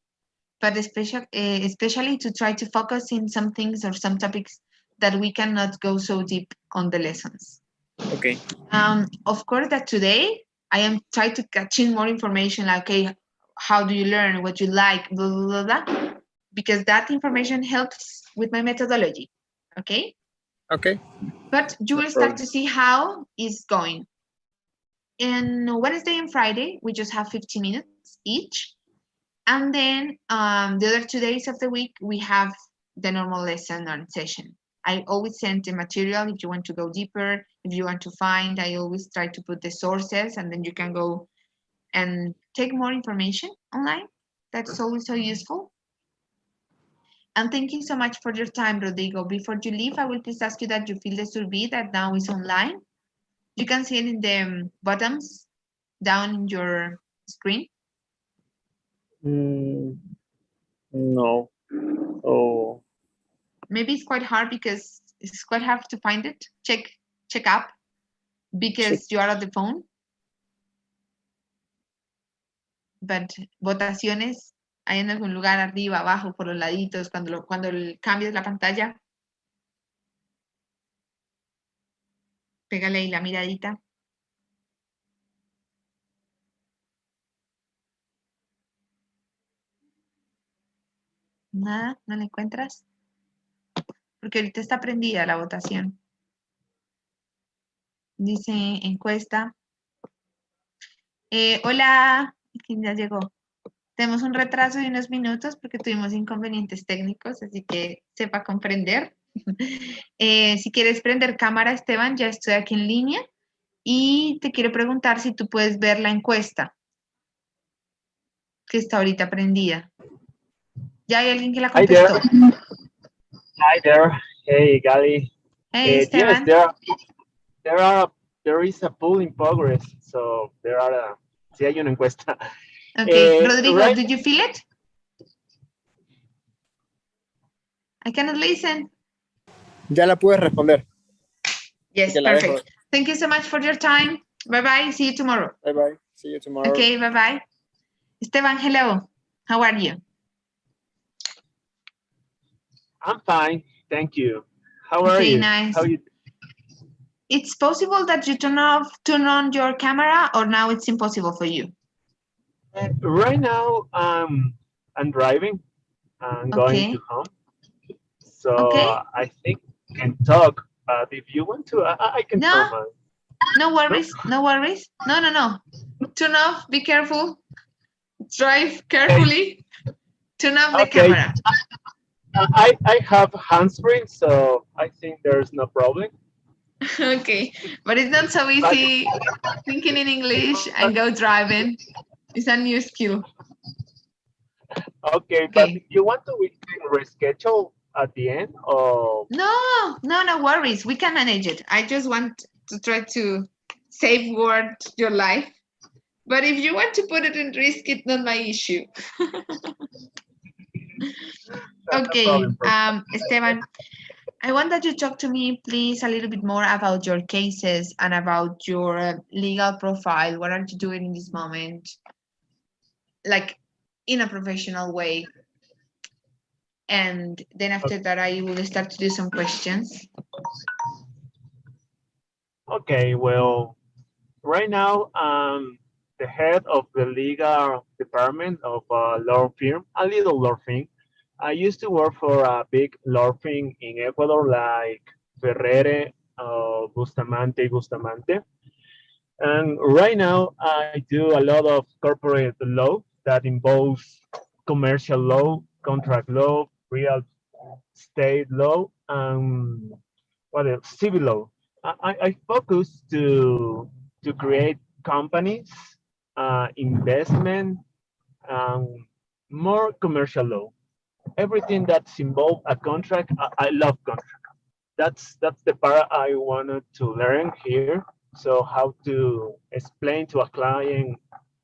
but especially to try to focus in some things or some topics that we cannot go so deep on the lessons. Okay. Of course that today I am trying to catch in more information like, okay, how do you learn, what you like, blah, blah, blah, blah, because that information helps with my methodology, okay? Okay. But you No will start problem. to see how it's going. And Wednesday and Friday, we just have 15 minutes each. And then the other 2 days of the week, we have the normal lesson or session. I always send the material if you want to go deeper, if you want to find, I always try to put the sources and then you can go and take more information online. That's always so useful. And thank you so much for your time, Rodrigo. Before you leave, I will please ask you that you fill the survey that now is online. You can see it in the bottoms down in your screen. No. Oh. Maybe it's quite hard because it's quite hard to find it. Check up Check. because you are on the phone. But votaciones hay en algún lugar arriba, abajo, por los laditos, cuando cambias la pantalla. Pégale ahí la miradita. Nada, no la encuentras. Porque ahorita está prendida la votación. Dice encuesta. Hola, ¿quién ya llegó? Tenemos un retraso de unos minutos porque tuvimos inconvenientes técnicos, así que sepa comprender. Si quieres prender cámara, Esteban, ya estoy aquí en línea y te quiero preguntar si tú puedes ver la encuesta que está ahorita prendida. Ya hay alguien que la Hi there. contestó. Hi there. Hey, Gali. Hey, Yes, Esteban. there is a poll in progress. So sí hay una encuesta. Okay, Rodrigo, Right. did you feel it? I cannot listen. Ya la puedes responder. Yes, Que la dejo. perfect. Thank you so much for your time. Bye-bye. See you tomorrow. Bye bye. See you tomorrow. Okay, bye-bye. Esteban, hello. How are you? I'm fine. Thank you. How are Okay, you? nice. How you? It's possible that you turn on your camera, or now it's impossible for you? Right now, I'm driving. I'm going Okay. to home. So Okay. I think we can talk. But if you want to, I can No. turn on. No worries. No worries. No. Turn off. Be careful. Drive carefully. Turn off the Okay. camera. I have hands-free, so I think there's no problem. Okay, but it's not so easy thinking in English and go driving. It's a new skill. Okay, but Okay. you want to we can reschedule at the end, or No worries. We can manage it. I just want to try to safeguard your life. But if you want to put it in risk, it's not my issue. no Okay, problem. Esteban, I want that you talk to me, please, a little bit more about your cases and about your legal profile. What are you doing in this moment? Like in a professional way. And then after that, I will start to do some questions. Okay, well, right now I'm the head of the legal department of a law firm, a little law firm. I used to work for a big law firm in Ecuador, like Ferrere Bustamante. And right now, I do a lot of corporate law that involves commercial law, contract law, real estate law, and what else? Civil law. I focus to create companies, investment, more commercial law. Everything that's involved a contract. I love contract. That's the part I wanted to learn here. So how to explain to a client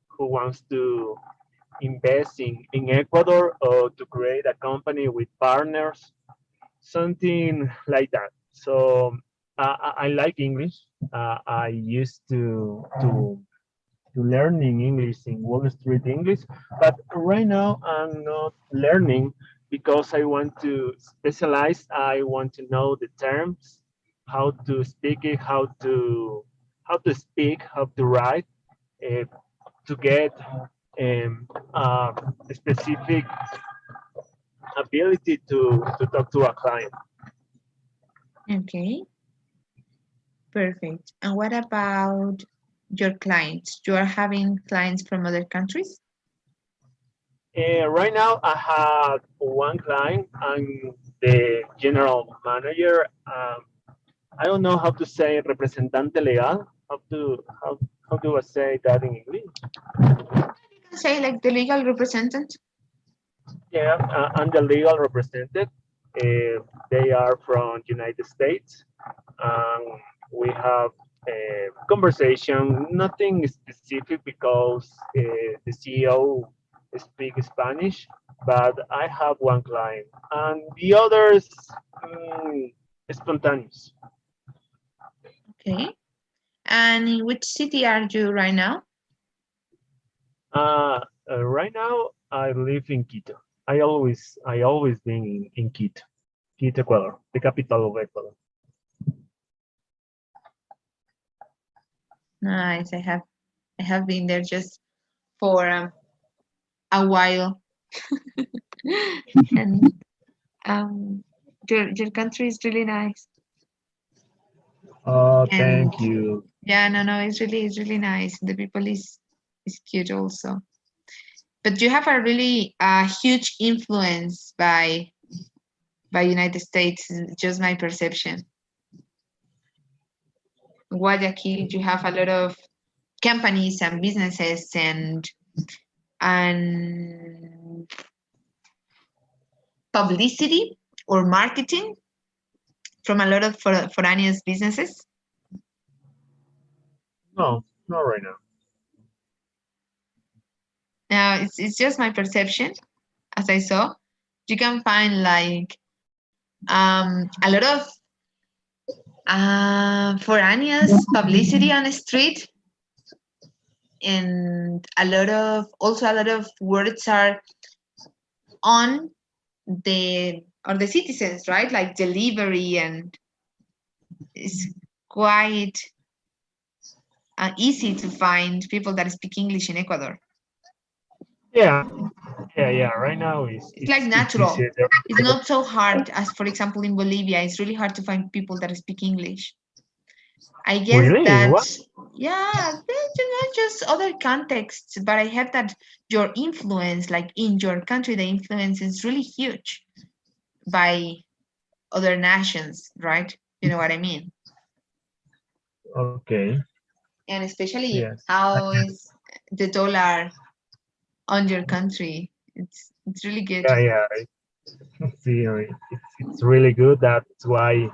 who wants to invest in Ecuador or to create a company with partners, something like that. So I like English. I used to learning English in Wall Street English, but right now I'm not learning because I want to specialize. I want to know the terms, how to speak it, how to speak, how to write, uh, to get a specific ability to talk to a client. Okay, perfect. And what about your clients? You are having clients from other countries? Right now, I have one client. I'm the general manager. I don't know how to say representante legal. How do I say that in English? You can say like the legal representative. Yeah, I'm the legal representative. They are from United States. We have a conversation, nothing specific because the CEO speaks Spanish, but I have one client, and the others spontaneous. Okay. And in which city are you right now? Right now, I live in Quito. I always been in Quito, Quito, Ecuador, the capital of Ecuador. Nice. I have been there just for a while. And your country is really nice. Oh, And thank you. yeah, no, it's really nice. The people is cute also. But you have a really huge influence by United States, just my perception. Guayaquil, you have a lot of companies and businesses and publicity or marketing from a lot of foreign businesses. No, not right now. Now it's just my perception, as I saw. You can find like a lot of foreign publicity on the street, and a lot of words are on the citizens, right? Like delivery, and it's quite easy to find people that speak English in Ecuador. Yeah, yeah. Right now, It's like it's easier. natural. It's not so hard as, for example, in Bolivia. It's really hard to find people that speak English. I guess Really? that, What? yeah, just other contexts, but I heard that your influence, like in your country, the influence is really huge by other nations, right? You know what I mean? Okay. And especially Yes. how is the dollar on your country? It's really good. Yeah. See, it's really good. That's why.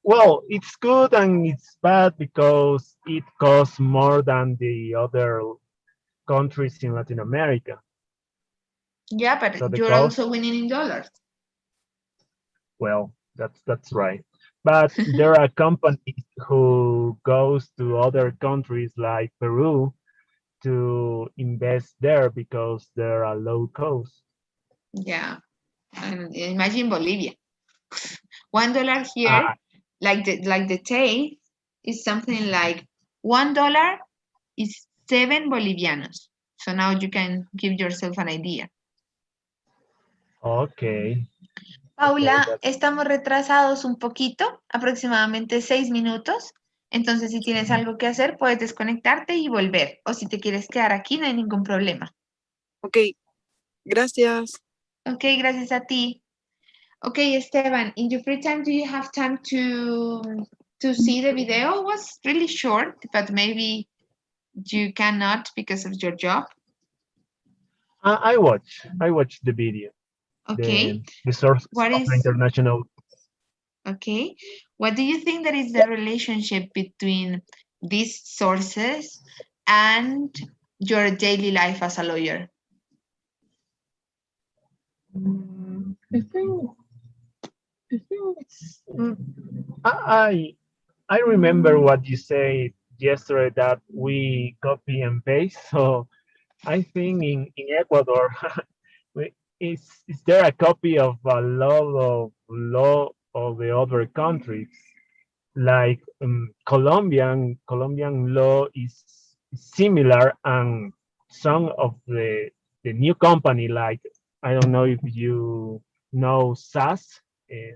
Well, it's good and it's bad because it costs more than the other countries in Latin America. Yeah, So but the you're cost, also winning in dollars. well, that's right. But there are companies who goes to other countries like Peru to invest there because there are low cost. Yeah. And imagine Bolivia. $1 here, Ah, like the Tay, is something like $1 is 7 Bolivianos. So now you can give yourself an idea. okay. Paula, that's estamos retrasados un poquito, aproximadamente 6 minutos. Entonces, si tienes algo que hacer, puedes desconectarte y volver. O si te quieres quedar aquí, no hay ningún problema. Ok, gracias. Ok, gracias a ti. Okay, Esteban, in your free time, do you have time to see the video? It was really short, but maybe you cannot because of your job. I watch the video, Okay, the sources what of the is international. okay? What do you think that is the relationship between these sources and your daily life as a lawyer? I think it's, I remember what you said yesterday that we copy and paste. So I think in Ecuador, is there a copy of a lot of law of the other countries? Like Colombian law is similar, and some of the new company, like I don't know if you know SAS,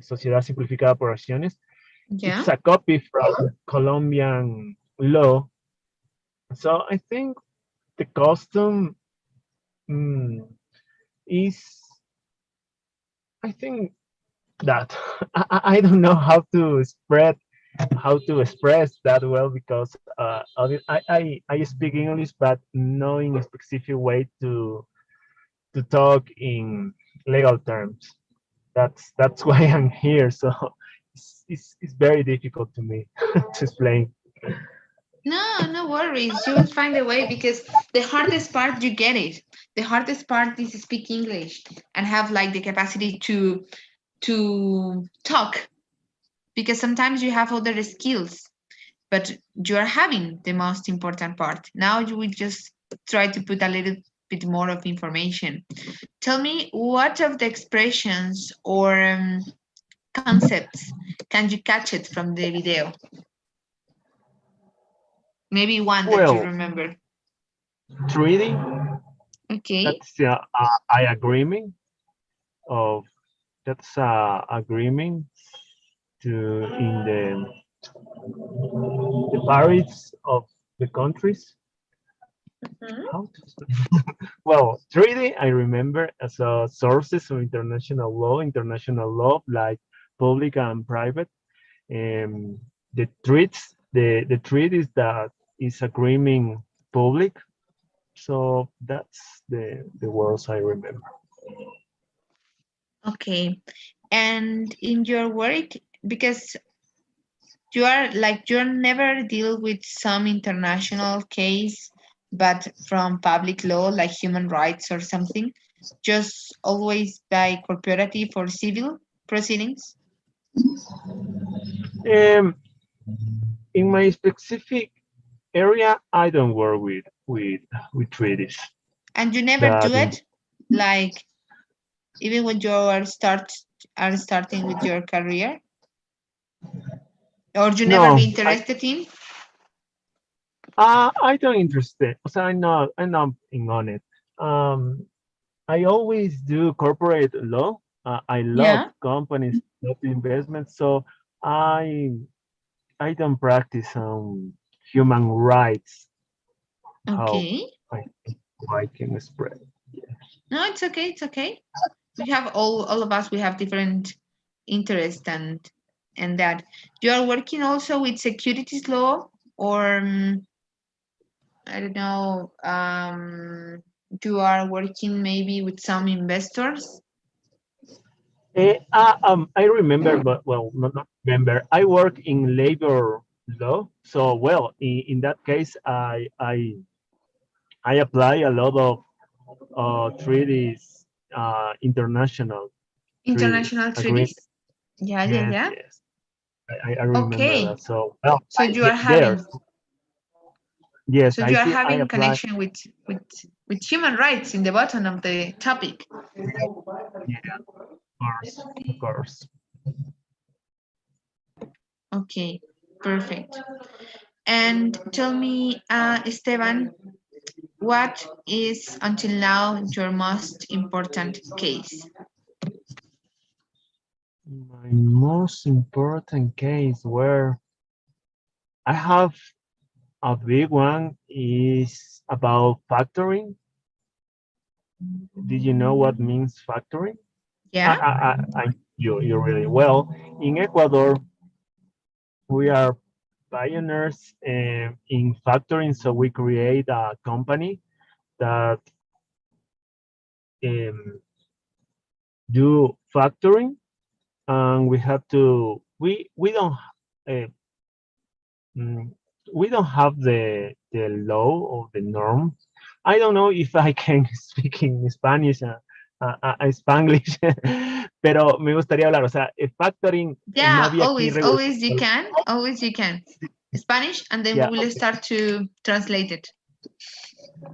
Sociedad Simplificada por Acciones, Yeah. it's a copy from Colombian law. So I think the custom mm, is, I think that I don't know how to express that well, because I speak English, but knowing a specific way to talk in legal terms. That's why I'm here. So it's very difficult to me to explain. No, no worries. You will find a way because the hardest part, you get it. The hardest part is speak English and have like the capacity to talk because sometimes you have other skills, but you are having the most important part. Now you will just try to put a little bit more of information. Tell me what of the expressions or concepts can you catch it from the video? Maybe one that you Well, remember. treaty, Okay. that's I agreement of that's agreement to in the Paris of the countries. Mhm. How to well, 3D I remember as sources of international law like public and private. Um, the treaties that is agreeing public. So that's the words I remember. Okay. And in your work, because you're never deal with some international case, but from public law, like human rights or something, just always by cooperative or civil proceedings. Um, in my specific area, I don't work with treaties. And you never do That in, it, like even when you are starting with your career, or you never no, be interested in. I don't interested. So I'm not in on it. Um, I always do corporate law. I love Yeah. companies, love investments. So I I don't practice human rights. How Okay. I, how I can spread. No, it's okay. It's okay. We have all of us. We have different interests and that. You are working also with securities law, or I don't know. You are working maybe with some investors. I remember, but well, not remember. I work in labor law, so well, in that case, I apply a lot of treaties, international treaties, International agreement. treaties. Yeah, yeah, Yes, yeah. yes, I remember Okay. that. So well, So I you are get there. having Yes, so you are I having apply. connection with with human rights in the bottom of the topic. Yeah, of course. Okay, perfect. And tell me, Esteban, what is until now your most important case? My most important case where I have a big one is about factoring. Did you know what means factoring? Yeah. You really well. In Ecuador, we are pioneers in factoring, so we create a company that um, do factoring, and we have to uh, mm, we don't have the law or the norm. I don't know if I can speak in Spanish, Spanglish, pero me gustaría hablar, o sea, factoring, no Yeah, había aquí always, regulación. always you can. Always you can. Spanish, and then we Yeah, will start to translate it.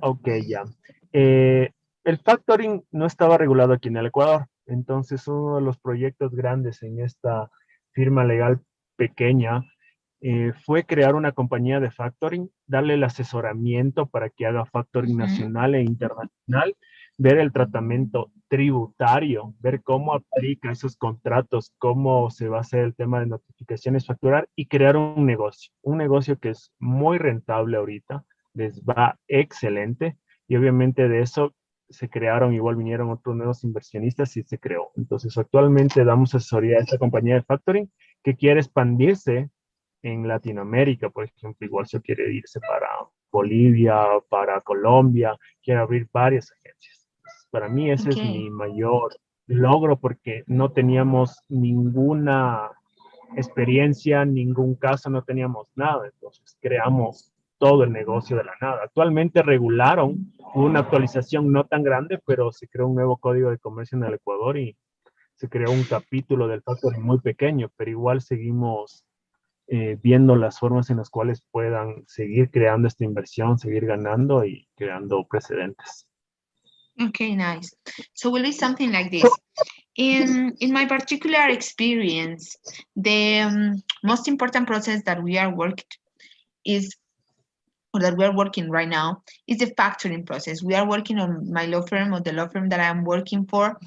ok, ya. El factoring no estaba regulado aquí en el Ecuador, entonces uno de los proyectos grandes en esta firma legal pequeña fue crear una compañía de factoring, darle el asesoramiento para que haga factoring nacional e internacional, ver el tratamiento tributario, ver cómo aplica esos contratos, cómo se va a hacer el tema de notificaciones, facturar y crear un negocio que es muy rentable ahorita, les va excelente y obviamente de eso se crearon, igual vinieron otros nuevos inversionistas y se creó. Entonces actualmente damos asesoría a esta compañía de factoring que quiere expandirse en Latinoamérica, por ejemplo, igual se quiere irse para Bolivia, para Colombia, quiere abrir varias agencias. Para mí ese es Okay. mi mayor logro porque no teníamos ninguna experiencia, ningún caso, no teníamos nada, entonces creamos todo el negocio de la nada. Actualmente regularon una actualización no tan grande, pero se creó un nuevo código de comercio en el Ecuador y se creó un capítulo del factoring muy pequeño, pero igual seguimos viendo las formas en las cuales puedan seguir creando esta inversión, seguir ganando y creando precedentes. Okay, nice. So will be something like this. In my particular experience, the most important process that we are working is, or that we are working right now, is the factoring process. We are working on my law firm, or the law firm that I'm working for.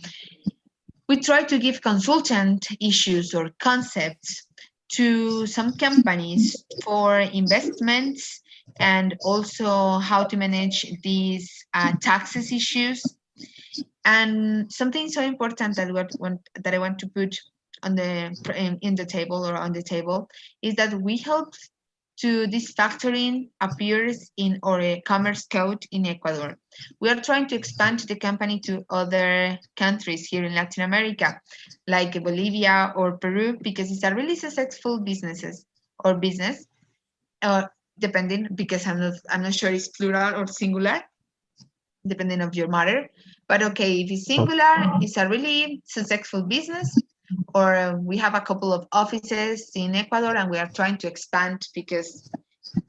We try to give consultant issues or concepts to some companies for investments, and also how to manage these taxes issues. And something so important that I want to put on the in the table, or on the table, is that we help to this factoring appears in our commerce code in Ecuador. We are trying to expand the company to other countries here in Latin America, like Bolivia or Peru, because it's a really successful business, depending, because I'm not sure it's plural or singular, depending of your matter. But okay, if it's singular, it's a really successful business. Or we have a couple of offices in Ecuador and we are trying to expand because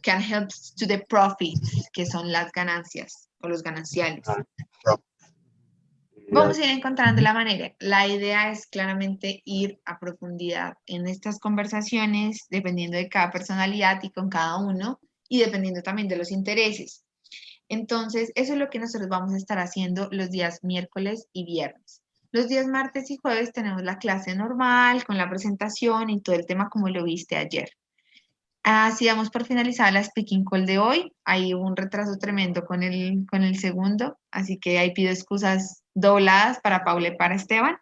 can help to the profits, que son las ganancias o los gananciales. Vamos a ir encontrando la manera. La idea es claramente ir a profundidad en estas conversaciones, dependiendo de cada personalidad y con cada uno, y dependiendo también de los intereses. Entonces, eso es lo que nosotros vamos a estar haciendo los días miércoles y viernes. Los días martes y jueves tenemos la clase normal, con la presentación y todo el tema como lo viste ayer. Así damos por finalizada la speaking call de hoy. Hay un retraso tremendo con el segundo, así que ahí pido excusas dobladas para Paula y para Esteban.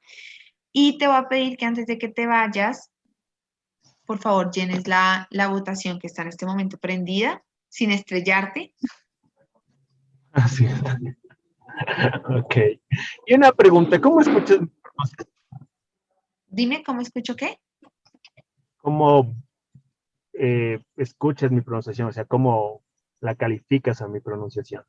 Y te voy a pedir que antes de que te vayas, por favor, llenes la votación que está en este momento prendida, sin estrellarte. Así está. Ok. Y una pregunta, ¿cómo escuchas? Dime, ¿cómo escucho qué? ¿Cómo escuchas mi pronunciación? O sea, ¿cómo la calificas a mi pronunciación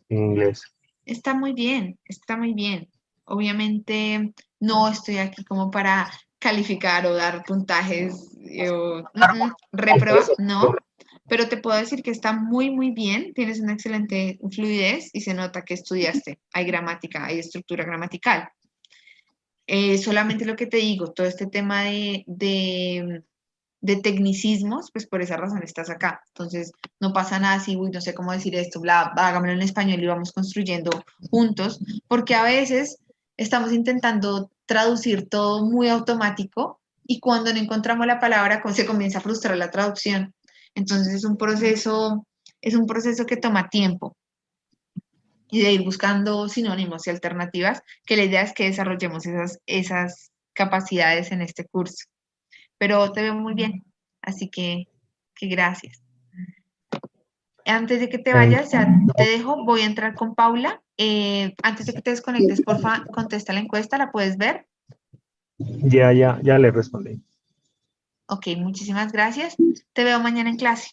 en inglés? Está muy bien, está muy bien. Obviamente no estoy aquí como para calificar o dar puntajes o reprobar, no, pero te puedo decir que está muy, muy bien, tienes una excelente fluidez y se nota que estudiaste. Hay gramática, hay estructura gramatical. Solamente lo que te digo, todo este tema de tecnicismos, pues por esa razón estás acá. Entonces, no pasa nada si, uy, no sé cómo decir esto, bla, hágamelo en español y vamos construyendo juntos, porque a veces estamos intentando traducir todo muy automático y cuando no encontramos la palabra se comienza a frustrar la traducción. Entonces es un proceso que toma tiempo y de ir buscando sinónimos y alternativas, que la idea es que desarrollemos esas capacidades en este curso. Pero te veo muy bien, así que gracias. Antes de que te Thank vayas, ya te dejo, voy a entrar con Paula. Antes de que te desconectes, porfa, contesta la encuesta, ¿la puedes ver? ya le respondí. Ok, muchísimas gracias. Te veo mañana en clase.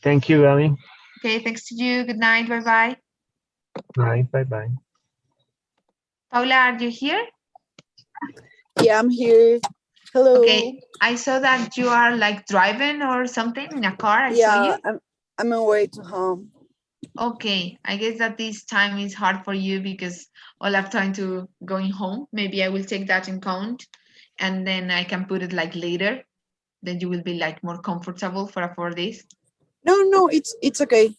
Thank you, Gaby. Ok, thanks to you. Good night. Bye bye. Bye bye. Paula, are you here? Yeah, I'm here. Hello. Okay, I saw that you are like driving or something in a car. I saw Yeah, you. I'm on way to home. Okay, I guess that this time is hard for you because all I'm trying to going home. Maybe I will take that in count and then I can put it like later. Then you will be like more comfortable for this. No, it's okay.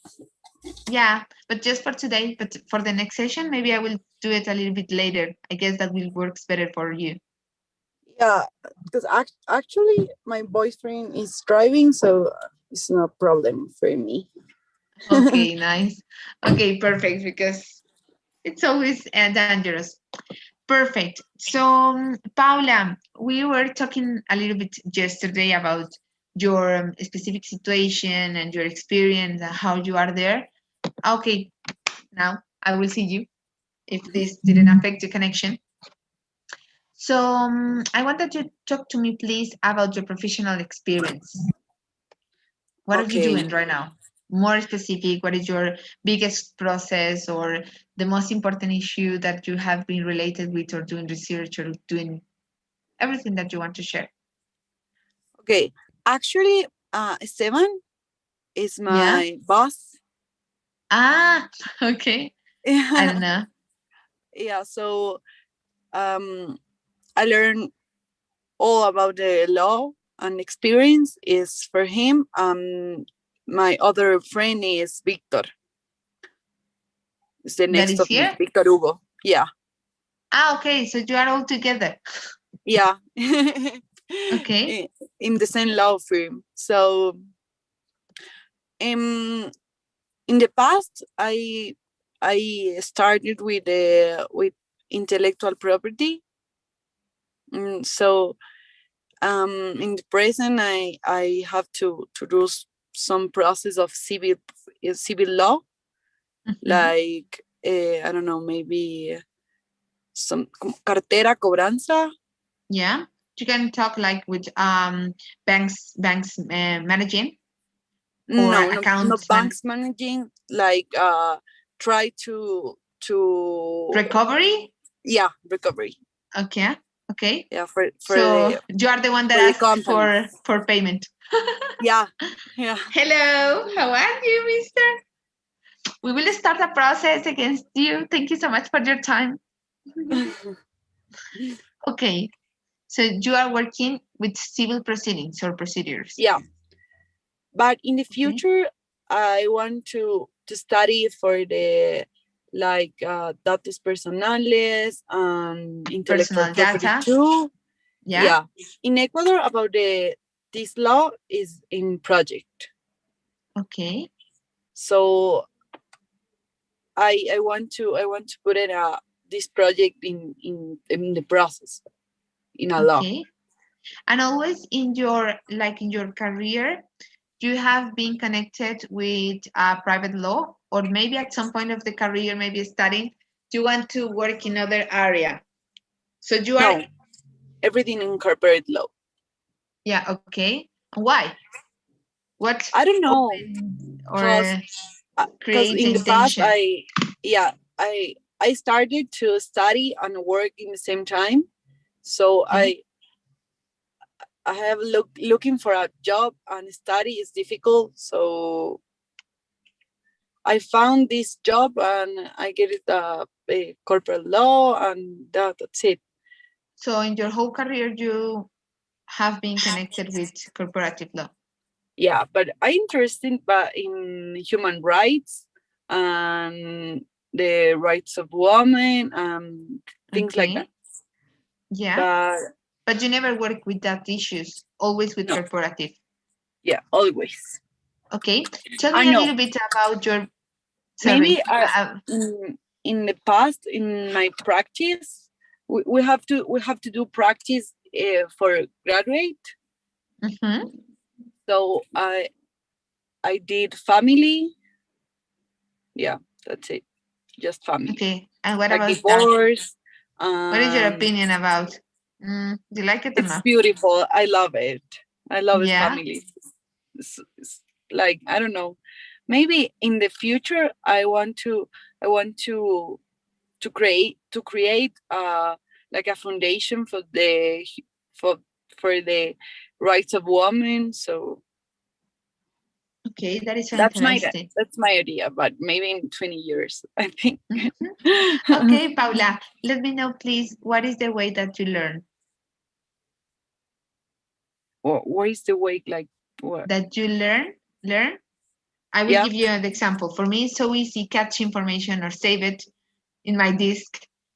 Yeah, but just for today, but for the next session, maybe I will do it a little bit later. I guess that will works better for you. Yeah, because actually my boyfriend is driving, so it's no problem for me. Okay, nice. Okay, perfect, because it's always dangerous. Perfect. So, Paula, we were talking a little bit yesterday about your specific situation and your experience and how you are there. Okay, now I will see you if this didn't affect your connection. So, I wanted you to talk to me, please, about your professional experience. What are you Okay. doing right now? More specific, what is your biggest process or the most important issue that you have been related with or doing research or doing everything that you want to share? Okay. Actually, Esteban is Yeah. my boss. Ah, okay. I don't know. Yeah, so I learned all about the law and experience is for him. My other friend is Victor. It's the That next is of me, here? Victor Hugo. Yeah. Ah, okay. So you are all together. Yeah. Okay. In the same law firm. So in the past I started with intellectual property. So in the present I have to do some process of civil law, like I don't know, maybe some cartera cobranza. Yeah. You can talk like with banks managing or No accounts banks managing, like try to recovery. yeah, recovery. Okay. Okay. Yeah, So you are the one that for the asks companies. for payment. Yeah. Yeah. Hello, how are you, mister? We will start a process against you. Thank you so much for your time. Okay, so you are working with civil proceedings or procedures. Yeah, but in the Okay. future I want to study for the like datos personales and intellectual Personal property data. too. Yeah. Yeah, in Ecuador about this law is in project. Okay. So I want to put it this project in the process in a law. Okay. And always in your career, you have been connected with private law, or maybe at some point of the career, maybe studying, you want to work in other area. So you are. No, everything in corporate law. Yeah. Okay. Why? What I don't know, or because create the in the past intention? I started to study and work in the same time, so Okay. I have looking for a job and study is difficult, so I found this job and I get it a corporate law, and that's it. So in your whole career, you have been connected with corporative law. Yeah, but I'm interested in human rights and the rights of women and things like Okay. that. Yeah. but But you never work with that issues, always with no, corporative. yeah, always. Okay. Tell I me a know. little bit about your, Maybe sorry. in the past in my practice we have to do practice for graduate. Mhm. So I did family. Yeah, that's it. Just family. Okay. And what Like about that? divorce. What is your Um, opinion about? Do you like it or it's not? beautiful. I love it. I love it. Yeah. Family. It's like I don't know. Maybe in the future I want to create like a foundation for for the rights of women. So Okay, that is so that's my interesting. that's my idea. But maybe in 20 years, I think. Mhm. Okay, Paula, let me know, please, what is the way that you learn? What is the way? Like what? That you learn? I will Yeah. give you an example. For me, it's so easy catch information or save it in my disk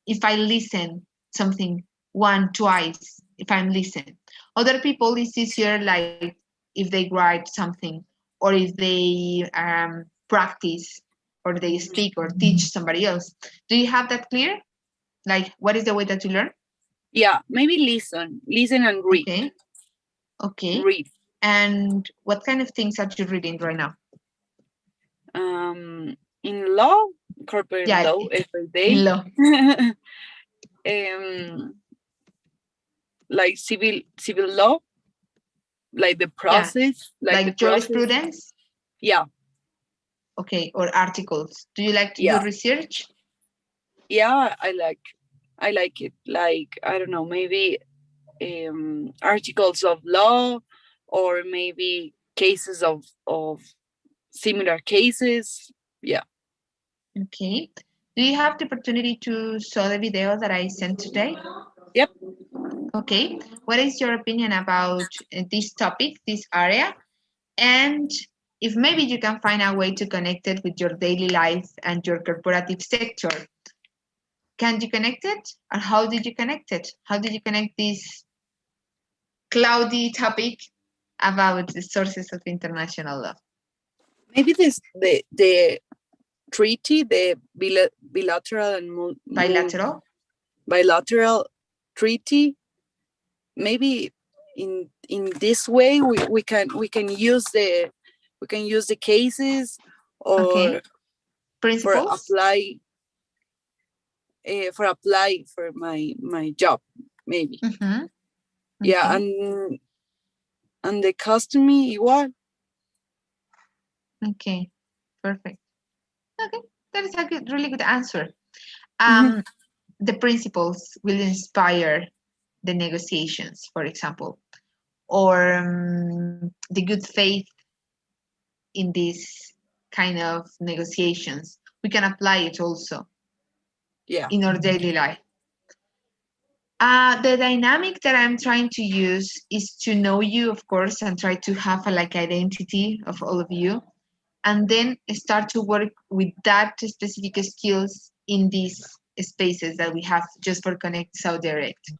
if I listen something one, twice, if I'm listening. Other people, it's easier like if they write something or if they practice or they speak or teach somebody else. Do you have that clear? Like, what is the way that you learn? Yeah. Maybe listen and read. Okay. Okay. Read. And what kind of things are you reading right now? In law, corporate Yeah, law every in day. law. um, like civil law, like the Yeah, process, like the like process. jurisprudence. Yeah, Okay, or articles. Do you like to do yeah, research? yeah. I like it. Like I don't know, maybe articles of law, or maybe cases of similar cases. Yeah. Okay. Do you have the opportunity to saw the video that I sent today? Yep. Okay. What is your opinion about this topic, this area? And if maybe you can find a way to connect it with your daily life and your corporative sector, can you connect it? Or how did you connect it? How did you connect this cloudy topic about the sources of international law? Maybe this the treaty, the bilateral and Bilateral? bilateral treaty. Maybe in this way we can use the cases, Okay. or for Principles? apply for my job, maybe. Mm-hmm. Yeah, Okay. and the customy igual. Okay. Perfect. Okay. That is a good, really good answer. Mhm. The principles will inspire the negotiations, for example, or the good faith in these kind of negotiations. We can apply it also Yeah. in our daily life. The dynamic that I'm trying to use is to know you, of course, and try to have a like identity of all of you, and then start to work with that specific skills in these spaces that we have just for Connect So Direct.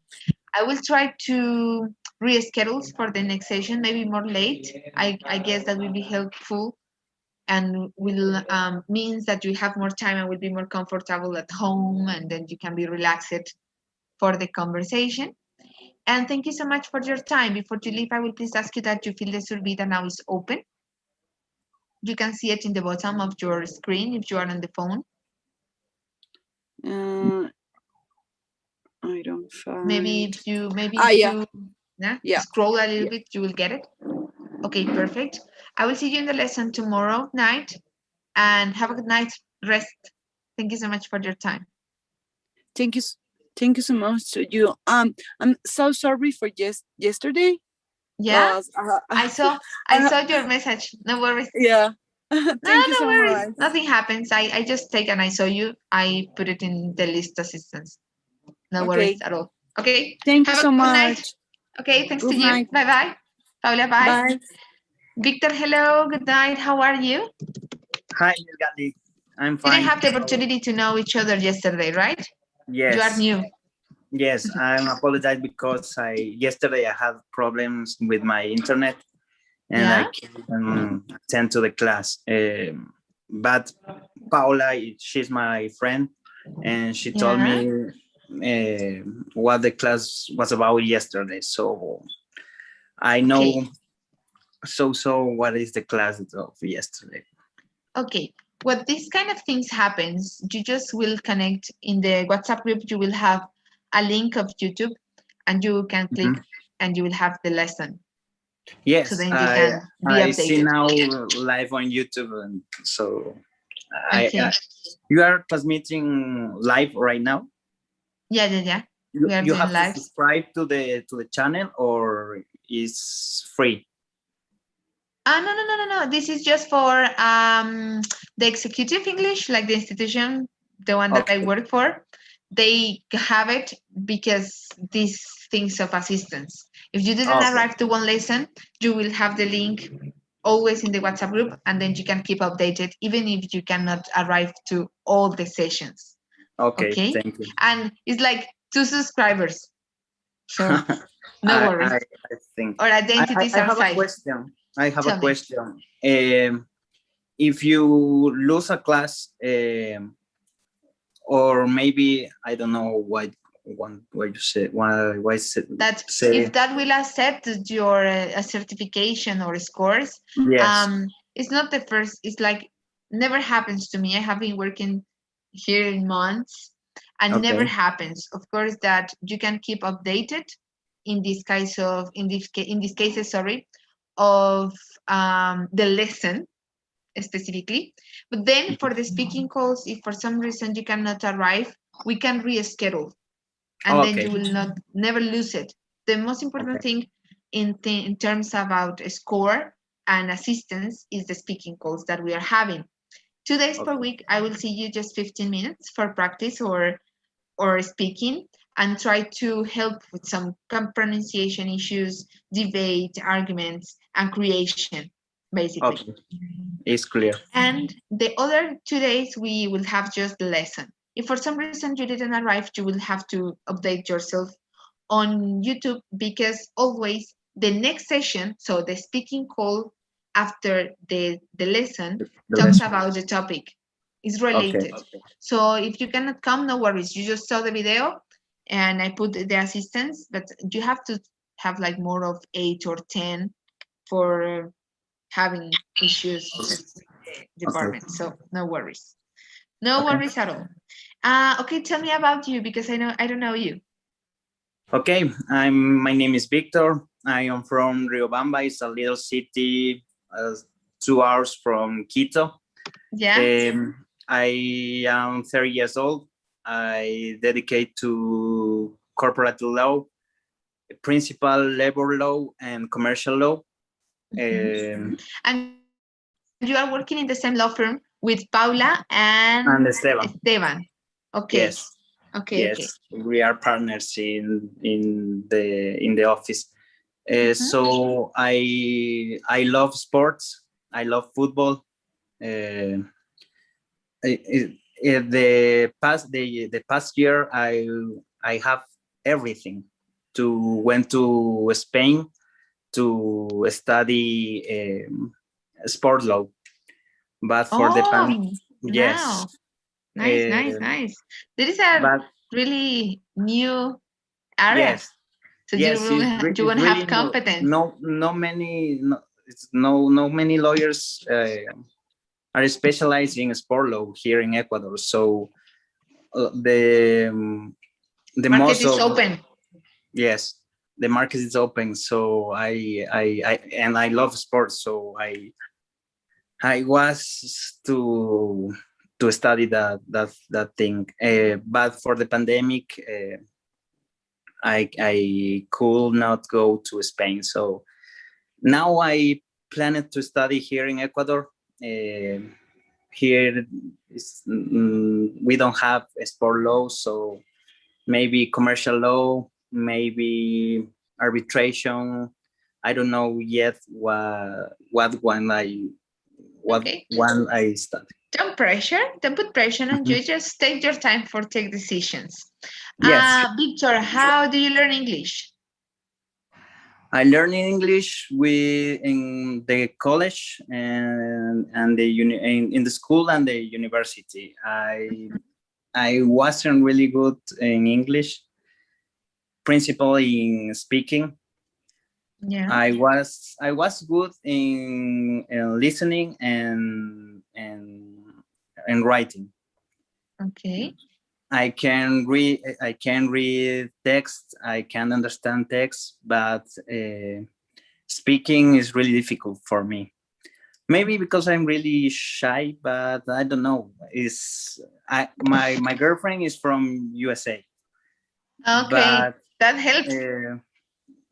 I will try to reschedule for the next session, maybe more late. I guess that will be helpful and will means that you have more time and will be more comfortable at home, and then you can be relaxed for the conversation. And thank you so much for your time. Before you leave, I will please ask you that you fill the survey that now is open. You can see it in the bottom of your screen if you are on the phone. uh, I don't Maybe find. if Yeah, you yeah, scroll a little yeah. bit, you will get it. Okay, perfect. I will see you in the lesson tomorrow night and have a good night rest. Thank you so much for your time. Thank you. Thank you so much to you. I'm so sorry for yesterday, Yeah, cause I saw I uh, saw your message. No worries. yeah. No, Thank you no so worries. much. Nothing happens. I just take and I saw you. I put it in the list assistance. No worries Okay. at all. Okay. Thank you Have a so good night. much. Okay, thanks to Good you. night. Bye bye. Paula, bye. Bye. Victor, hello. Good night. How are you? Hi, Miss I'm We didn't fine. have the How are you? opportunity to know each other yesterday, right? You are Yes, new. Yes, I'm apologize because I yesterday I had problems with my internet and I Yeah. couldn't attend to the class. But Paula, she's my friend, and she told Yeah. me what the class was about yesterday. So I Okay. know so what is the class of yesterday. Okay. What these kind of things happens, you just will connect in the WhatsApp group. You will have a link of YouTube, and you can click, Mhm. and you will have the lesson. So Yes, then you I can be I see updated. now live on YouTube, and so Okay. you are transmitting live right now. Yeah. We are You doing have to live. subscribe to the channel, or is free. Ah, no. This is just for the executive English, like the institution, the one that I Okay, work for. They have it because these things of assistance. If you didn't okay, arrive to one lesson, you will have the link always in the WhatsApp group, and then you can keep updated, even if you cannot arrive to all the sessions. okay. Okay, Thank you. and it's like 2 subscribers, so no I, I worries. I think Our identities I are have a safe. question. I have a Tell me. question. If you lose a class, or maybe I don't know why you say That say if that will accept your certification or scores, yes. it's not the first. It's like never happens to me. I have been working here in months, and never Okay, happens. Of course, that you can keep updated in this case of in these cases, sorry, of the lesson specifically. But then for the speaking calls, if for some reason you cannot arrive, we can reschedule, and then okay, you will not never lose it. The most important okay, thing in terms about score and assistance is the speaking calls that we are having. 2 days per okay, week, I will see you just 15 minutes for practice or speaking, and try to help with some pronunciation issues, debate, arguments, and creation, basically. okay. It's clear. And the other 2 days, we will have just the lesson. If for some reason you didn't arrive, you will have to update yourself on YouTube, because always the next session, so the speaking call after the lesson, The talks lesson. about the topic. It's Okay, related. So if you cannot come, no worries. You just saw the video and I put the assistance, but you have to have like more of 8 or 10 for having issues with the okay, department. So no worries. No okay. worries at all. Okay, tell me about you, because I don't know you. Okay, my name is Victor. I am from Riobamba. It's a little city, 2 hours from Quito. Yeah. I am 30 years old. I dedicate to corporate law, principal labor law, and commercial law. And you are working in the same law firm with Paula and And Esteban. Esteban. Okay. Yes, Okay. yes, we are partners in the office. Mhm. So I love sports. I love football. Uh, the past year I have everything. To went to Spain to study sport law, but for the Oh, yes, now. Nice, nice, uh, nice. There is a but really new area. yes, So yes, you it's won't really have new. competence. No many no many lawyers are specialized in sport law here in Ecuador. So the Market most is of open. yes, the market is open. So I love sports. So I was to study that thing. But for the pandemic, I could not go to Spain. So now I planned to study here in Ecuador. Here we don't have a sport law, so maybe commercial law, maybe arbitration. I don't know yet what Okay. one I study. Don't pressure. Don't put pressure on you. Just take your time for take decisions. Yes, Victor, how do you learn English? I learned English in the college and in the school and the university. I wasn't really good in English, principally in speaking. Yeah. I was good in listening and writing. Okay. I can read text. I can understand text, but speaking is really difficult for me. Maybe because I'm really shy, but I don't know. My girlfriend is from USA, Okay. but That helps.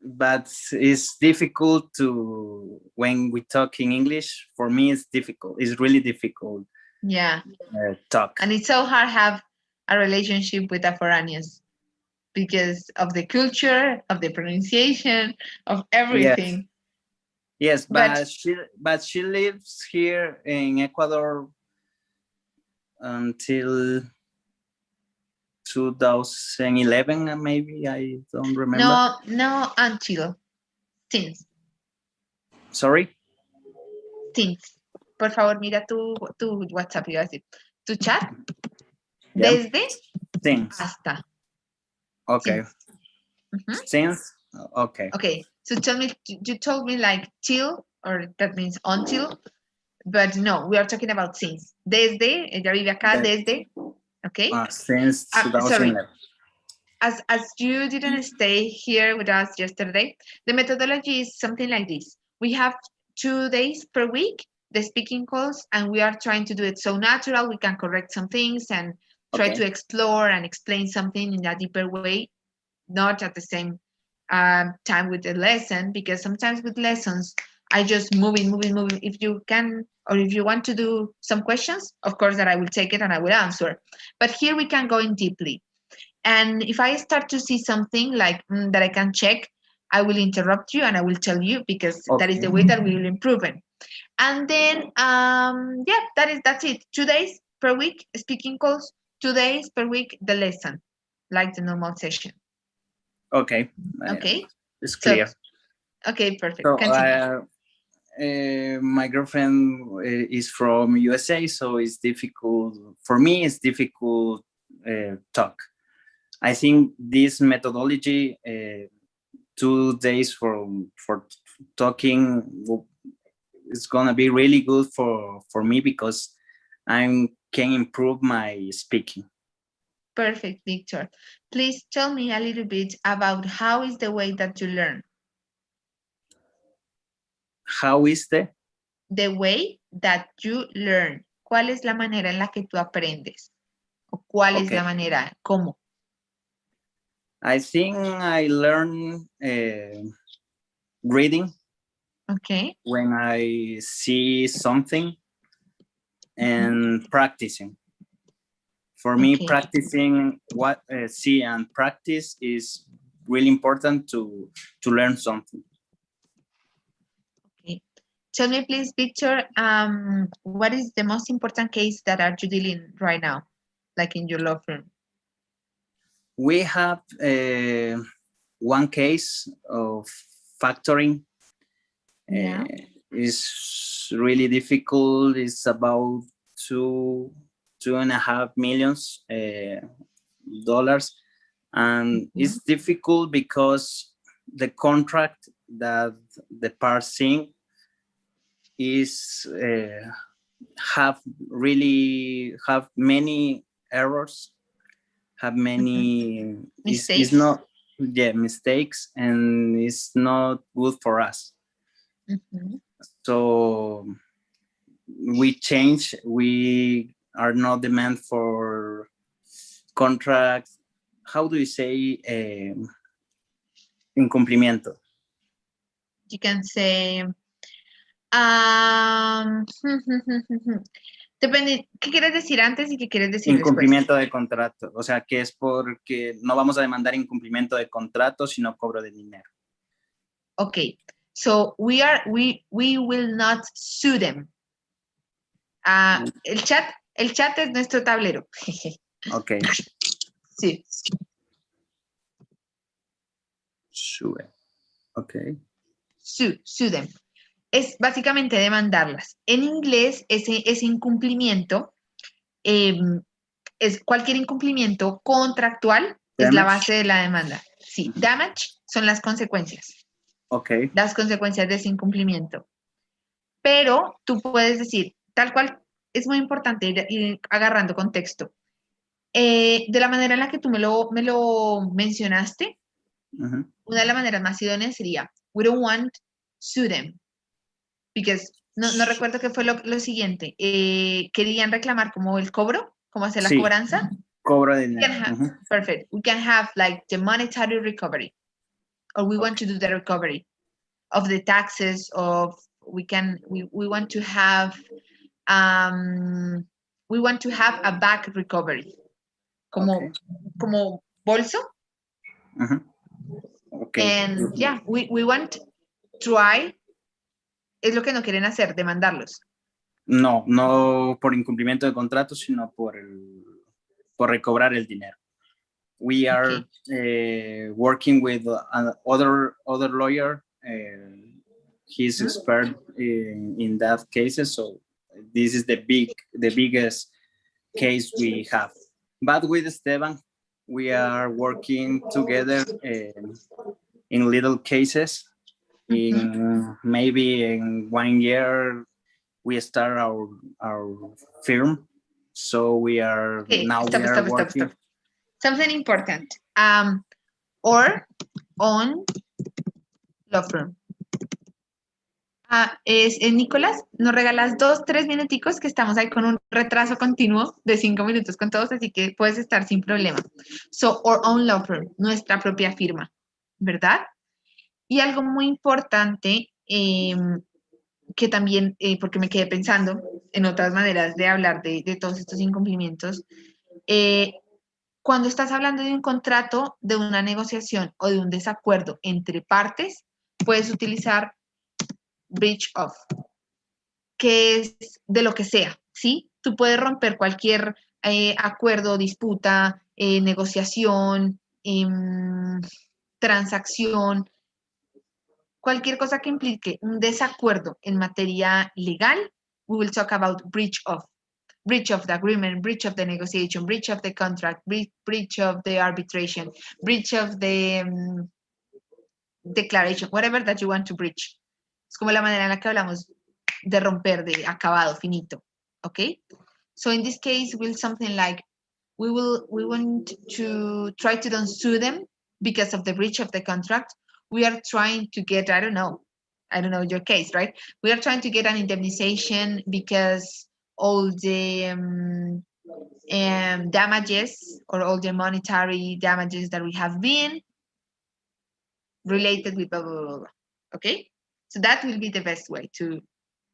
but it's difficult to when we talk in English. For me, it's difficult. It's really difficult Yeah. talk. And it's so hard have a relationship with a foreigners because of the culture, of the pronunciation, of Yes, everything. yes, But but she lives here in Ecuador until 2011, maybe. I don't remember. no until since. Sorry. Since. Por favor, mira tu WhatsApp, iba a decir. Tu chat. Yeah. Desde Since. hasta. Okay. Mhm. Since. Okay. Okay. So tell me, you told me like till, or that means until, but no, we are talking about since. Desde, ella vive acá desde, okay? Since Sorry, 2011. as you didn't stay here with us yesterday, the methodology is something like this. We have 2 days per week, the speaking calls, and we are trying to do it so natural. We can correct some things and try Okay. to explore and explain something in a deeper way, not at the same time with the lesson, because sometimes with lessons, I just moving. If you can, or if you want to do some questions, of course that I will take it and I will answer. But here we can go in deeply. And if I start to see something like that I can check, I will interrupt you and I will tell you because that is the way that we will improve it. And then, yeah, that's it. 2 days per week speaking calls, 2 days per week the lesson, like the normal session. Okay. Okay. It's So, clear. okay, perfect. So Continue. my girlfriend is from USA, so it's difficult for me. It's difficult talk. I think this methodology, 2 days for talking, is gonna be really good for me because I can improve my speaking. Perfect, Victor. Please tell me a little bit about how is the way that you learn. How is The way that you learn. ¿Cuál es la manera en la que tú aprendes? ¿O cuál es Okay. la manera? ¿Cómo? I think I learn reading Okay. when I see something and practicing. For me, Okay. practicing what see and practice is really important to learn something. Okay. Tell me, please, Victor, what is the most important case that are you dealing right now, like in your law firm? We have one case of factoring. Yeah. It's really difficult. It's about $2.5 million dollars, and it's difficult because the contract that the parts sign is have many errors, have many is Mistakes? not mistakes, and it's not good for us. So we are not demand for contracts. How do you say incumplimiento? You can say, depende, ¿qué quieres decir antes y qué quieres decir después? Incumplimiento de contrato, o sea, que es porque no vamos a demandar incumplimiento de contrato, sino cobro de dinero. Okay, so we will not sue them. El chat es nuestro tablero. Okay. Sí. Sue. Okay. Sue them. Es básicamente demandarlas. En inglés, ese incumplimiento es cualquier incumplimiento contractual, es la Damage. base de la demanda. Sí, damage son las consecuencias. Okay. Las consecuencias de ese incumplimiento. Pero tú puedes decir, tal cual, es muy importante ir agarrando contexto. De la manera en la que tú me lo mencionaste, una de las maneras más idóneas sería, we don't want to sue them. Because no recuerdo qué fue lo siguiente. Querían reclamar como el cobro, como hacer la Sí. cobranza. Cobro de We can dinero. perfect. We can have like the monetary recovery, or we want to do the recovery of the taxes. We want to have a back recovery, Okay. como bolso. Okay. And yeah, we want try. Es lo que no quieren hacer, demandarlos. No por incumplimiento de contrato, sino por recobrar el dinero. We are working with other lawyer. He's expert in that cases, so this is the biggest case we have. But with Esteban, we are working together in little cases. Maybe in 1 year we start our firm, so we are working. Stop. Something important. Or on law firm. Nicolás, nos regalas 2-3 minuticos que estamos ahí con un retraso continuo de 5 minutos con todos, así que puedes estar sin problema. So, our own law firm, nuestra propia firma, ¿verdad? Y algo muy importante que también, porque me quedé pensando en otras maneras de hablar de todos estos incumplimientos, cuando estás hablando de un contrato, de una negociación o de un desacuerdo entre partes, puedes utilizar breach of, que es de lo que sea, ¿sí? Tú puedes romper cualquier acuerdo, disputa, negociación, transacción, cualquier cosa que implique un desacuerdo en materia legal. We will talk about breach of the agreement, breach of the negotiation, breach of the contract, breach of the arbitration, breach of the declaration, whatever that you want to breach. Es como la manera en la que hablamos de romper, de acabado, finito. Okay? So in this case, will something like, we want to try to don't sue them because of the breach of the contract. We are trying to get, I don't know your case, right? We are trying to get an indemnification because all the damages or all the monetary damages that we have been related with blah, blah, blah, blah. Okay? So that will be the best way to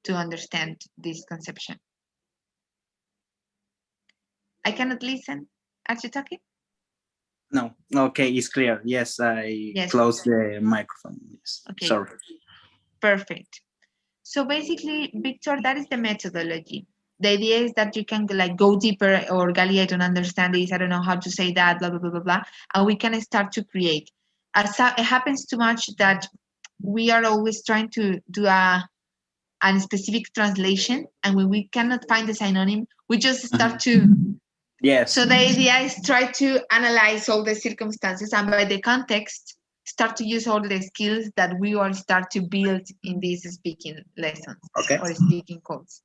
understand this conception. I cannot listen. Are you talking? No. Okay, it's clear. Yes, closed the microphone. Yes. Okay. Sorry. Perfect. So basically, Victor, that is the methodology. The idea is that you can like go deeper or galeate and understand this. I don't know how to say that, blah, blah, blah, blah, blah. And we can start to create. It happens too much that we are always trying to do a specific translation. And when we cannot find the synonym, we just start to. Yes. So the idea is try to analyze all the circumstances and by the context, start to use all the skills that we all start to build in these speaking lessons or speaking calls.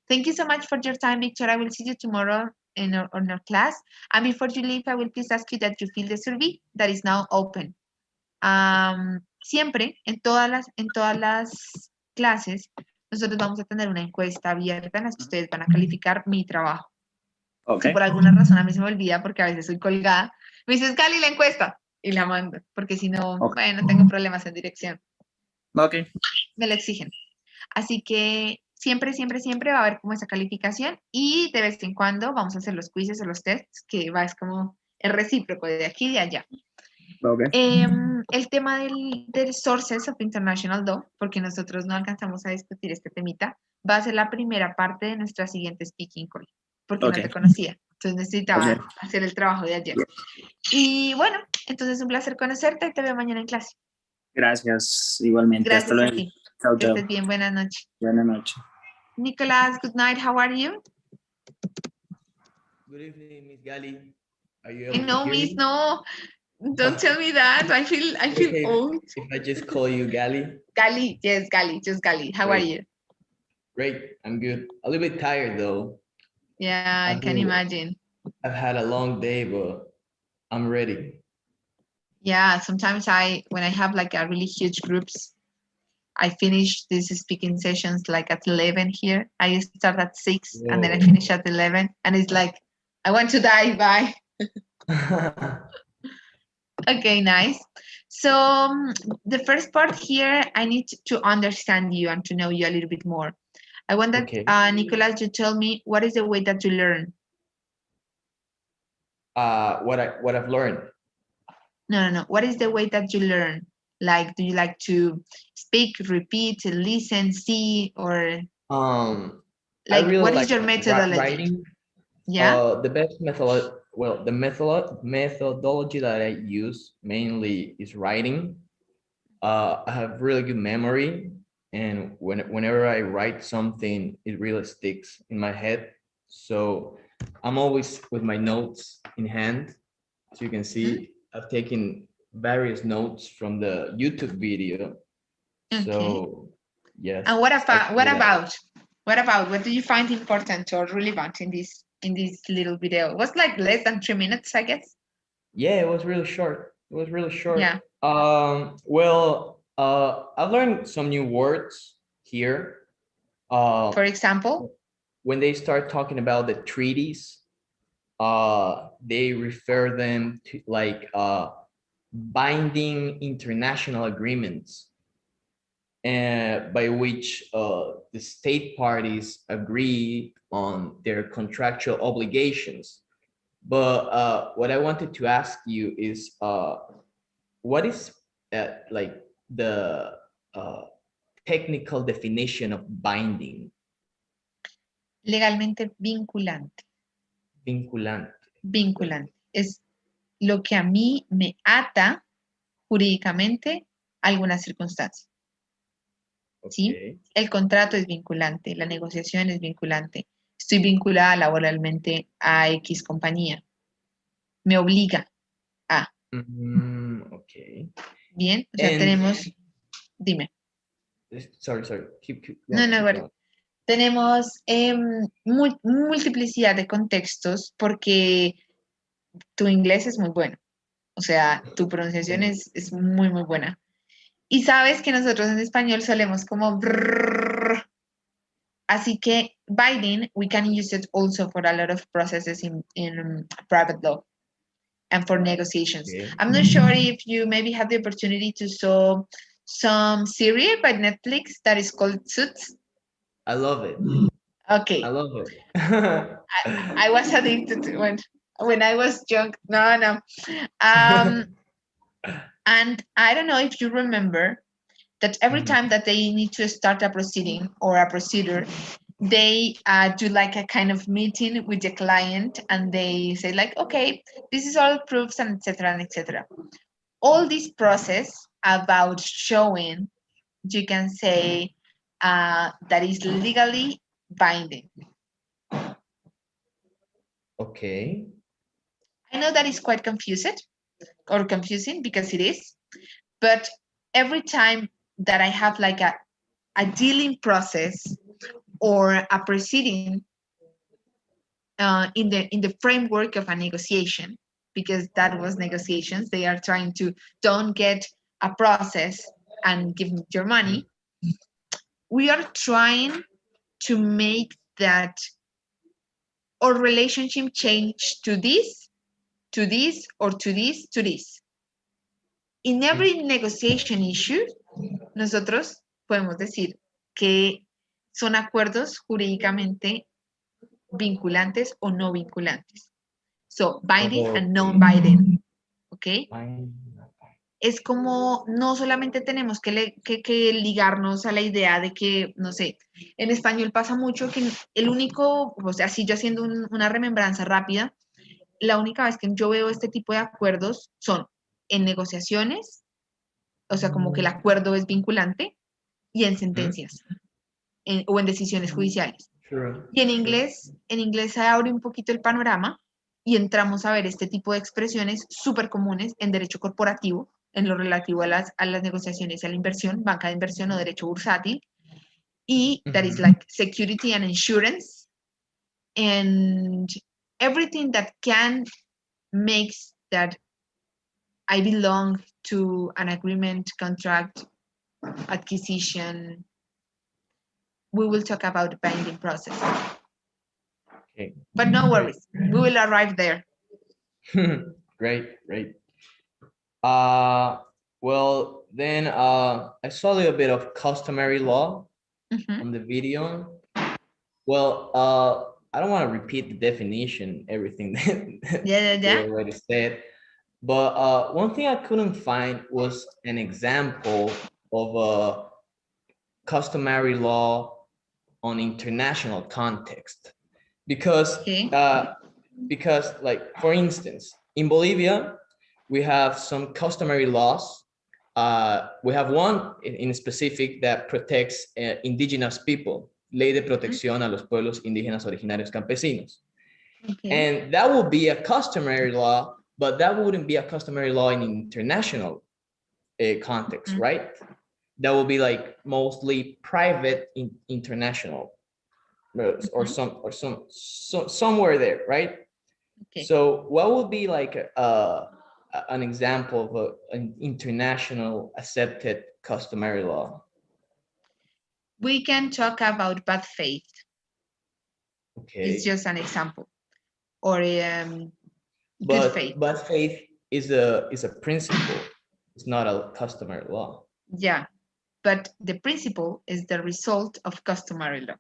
Thank you so much for your time, Victor. I will see you tomorrow in our class. And before you leave, I will please ask you that you fill the survey that is now open. Siempre, en todas las clases, nosotros vamos a tener una encuesta abierta en la que ustedes van a calificar mi trabajo. Okay. Si por alguna razón a mí se me olvida, porque a veces soy colgada, me dices, Cali, la encuesta, y la mando, porque si no, bueno, tengo problemas en dirección. Okay. Me lo exigen. Así que siempre va a haber como esa calificación y de vez en cuando vamos a hacer los quizzes o los tests, que es como el recíproco de aquí y de allá. Okay. el tema del Sources of International Law, porque nosotros no alcanzamos a discutir este temita, va a ser la primera parte de nuestra siguiente speaking call, porque no Okay. te conocía. Entonces necesitaba Okay. hacer el trabajo de ayer. Y bueno, entonces un placer conocerte y te veo mañana en clase. Gracias, igualmente. Hasta Gracias a luego. ti. Chao, Que chao. estés bien. Buenas noches. Buenas noches. Nicolás, good night. How are you? Good evening, Miss Gali. Are you I able to know, hear Miss. me? No, don't tell me that. I feel Okay, old. if I just call you Gali. Gali, yes, Gali, just Gali. How are Great. you? Great, I'm good. A little bit tired though. Yeah, I can imagine. I've had a long day, but I'm ready. Yeah, sometimes when I have like a really huge groups, I finish these speaking sessions like at 11 here. I start at 6 and then I Whoa. finish at 11 and it's like, I want to die, bye. Okay, nice. So the first part here, I need to understand you and to know you a little bit more. I want that, Okay. Nicolas, you tell me what is the way that you learn? What I've learned. No. What is the way that you learn? Like, do you like to speak, repeat, listen, see, or I like, really what is like your methodology? writing. Yeah. The best methodology that I use mainly is writing. I have really good memory, and whenever I write something, it really sticks in my head. So I'm always with my notes in hand. As you can see, I've taken various notes from the YouTube video. Okay. So yes. And what I about do that. what do you find important or relevant in this little video? It was like less than 3 minutes, I guess. Yeah, it was really short. It was really short. Yeah. Well, I learned some new words here. For example, When they start talking about the treaties, they refer them to like binding international agreements, by which the state parties agree on their contractual obligations. But what I wanted to ask you is, what is like the uh, technical definition of binding? legalmente vinculante. Vinculante. Vinculante. Es lo que a mí me ata jurídicamente a alguna circunstancia. ¿Sí? Okay. El contrato es vinculante, la negociación es vinculante. Estoy vinculada laboralmente a X compañía. Me obliga a. Okay. Bien, o sea, tenemos, dime. Sorry. Keep No, going. bueno. Tenemos multiplicidad de contextos porque tu inglés es muy bueno. O sea, tu pronunciación es muy, muy buena. Y sabes que nosotros en español solemos como brrr. Así que binding, we can use it also for a lot of processes in private law and for negotiations. Okay. I'm not sure if you maybe have the opportunity to saw some series by Netflix that is called Suits. I love it. Okay. I love it. I was addicted to when I was young. No. And I don't know if you remember that every time that they need to start a proceeding or a procedure, they do like a kind of meeting with the client and they say like, okay, this is all proofs and etc. and etc. All this process about showing, you can say that is legally binding. Okay. I know that is quite confusing because it is, but every time that I have like a dealing process or a proceeding in the framework of a negotiation, because that was negotiations, they are trying to don't get a process and give me your money. We are trying to make that our relationship change to this, or to this. In every negotiation issue, nosotros podemos decir que son acuerdos jurídicamente vinculantes o no vinculantes. So, binding and non-binding. Okay? es como no solamente tenemos que ligarnos a la idea de que, no sé, en español pasa mucho que el único, o sea, si yo haciendo una remembranza rápida, la única vez que yo veo este tipo de acuerdos son en negociaciones, o sea, como que el acuerdo es vinculante, y en Mhm. sentencias o en decisiones judiciales. Sure. Y Sure. en inglés se abre un poquito el panorama y entramos a ver este tipo de expresiones súper comunes en derecho corporativo, en lo relativo a las negociaciones y a la inversión, banca de inversión o derecho bursátil, y that is Mhm. like security and insurance, and everything that can makes that I belong to an agreement, contract, acquisition. We will talk about binding process, Okay. but no Great. worries, we will arrive there. Great. Great. Uh, well, then I saw a little bit of customary law Mhm. on the video. Well, I don't want to repeat the definition, everything that Yeah, yeah, we yeah. already said, but one thing I couldn't find was an example of a customary law on international context, because Okay. uh, because like for instance, in Bolivia, we have some customary laws. We have one in specific that protects indigenous people, Ley de Mhm. Protección a los Pueblos Indígenas Originarios Campesinos. Okay. And that would be a customary law, but that wouldn't be a customary law in international context, Mhm. right? That will be like mostly private international, or Mhm. somewhere there, right? Okay. So what would be like an example of an international accepted customary law? We can talk about bad faith. It's Okay, just an example. Or good faith. but faith is a principle. It's not a customary law. Yeah. But the principle is the result of customary law.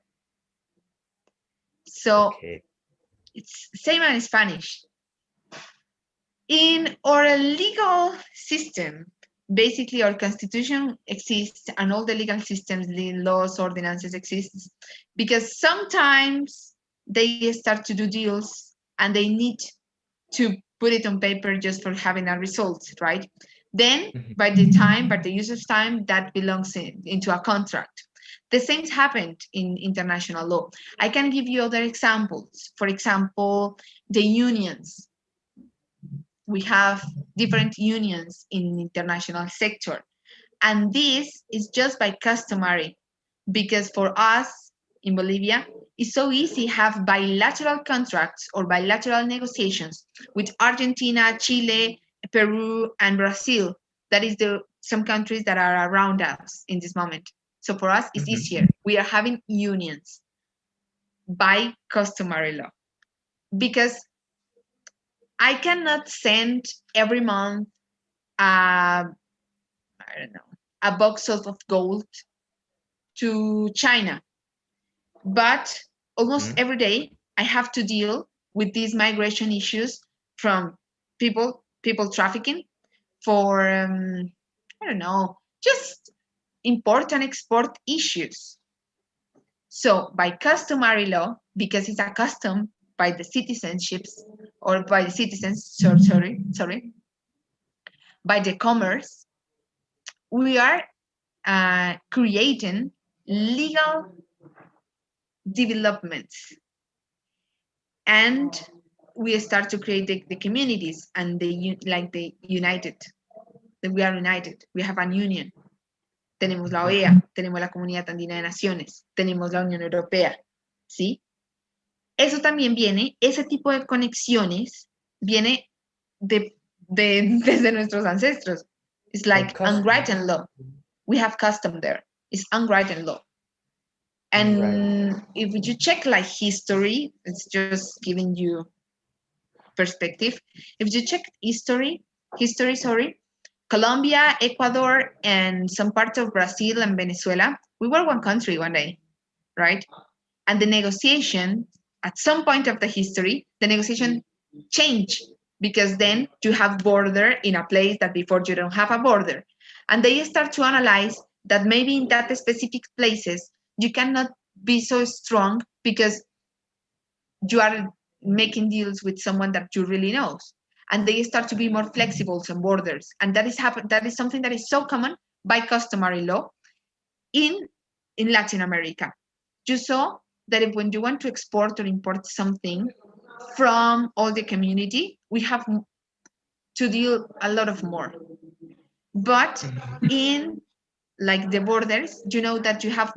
So Okay. it's same in Spanish. In our legal system, basically our constitution exists and all the legal systems, the laws, ordinances exist because sometimes they start to do deals and they need to put it on paper just for having a result, right? Then Mhm. by the use of time, that belongs into a contract. The same happened in international law. I can give you other examples. For example, the unions. We have different unions in international sector. And this is just by customary because for us in Bolivia, it's so easy have bilateral contracts or bilateral negotiations with Argentina, Chile, Peru, and Brazil. That is some countries that are around us in this moment. So for us, it's Mhm. easier. We are having unions by customary law because I cannot send every month I don't know, a box of gold to China. But almost Mhm. every day, I have to deal with these migration issues from people trafficking for, I don't know, just import and export issues. So by customary law, because it's a custom by the citizenships or by the citizens, sorry, by the commerce, we are creating legal developments and we start to create the communities and like the united that we are united, we have an union, tenemos la OEA, tenemos la Comunidad Andina de Naciones, tenemos la Unión Europea, ¿sí? Eso también viene, ese tipo de conexiones viene desde nuestros ancestros. It's From like custom. unwritten law. We have custom there. It's unwritten law. Right. And if you check like history, it's just giving you perspective. If you check history, sorry, Colombia, Ecuador, and some parts of Brazil and Venezuela, we were one country one day, right? And the negotiation, at some point of the history, the negotiation changed because then you have border in a place that before you don't have a border. And they start to analyze that maybe in that specific places, you cannot be so strong because you are making deals with someone that you really knows. And they start to be more flexible on borders. And that is something that is so common by customary law in, in Latin America. You saw that if when you want to export or import something from all the community, we have to deal a lot of more. But in like the borders, you know that you have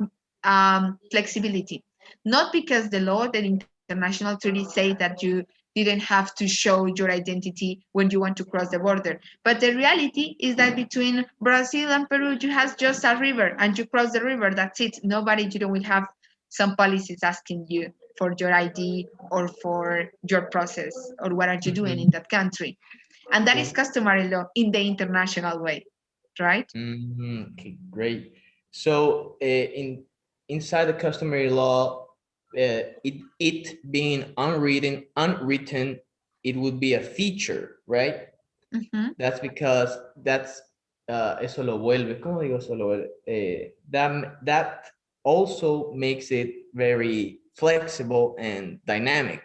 flexibility, not because the law, the international treaties say that you didn't have to show your identity when you want to cross the border. But the reality is that between Brazil and Peru, you have just a river and you cross the river, that's it. Nobody, you will have some policies asking you for your ID or for your process or what are you doing in that country. And that is customary law in the international way, right? Okay, great. So in inside the customary law, it being unwritten, it would be a feature, right? Mhm. That's because that's eso lo vuelve. ¿Cómo digo eso lo vuelve? That also makes it very flexible and dynamic.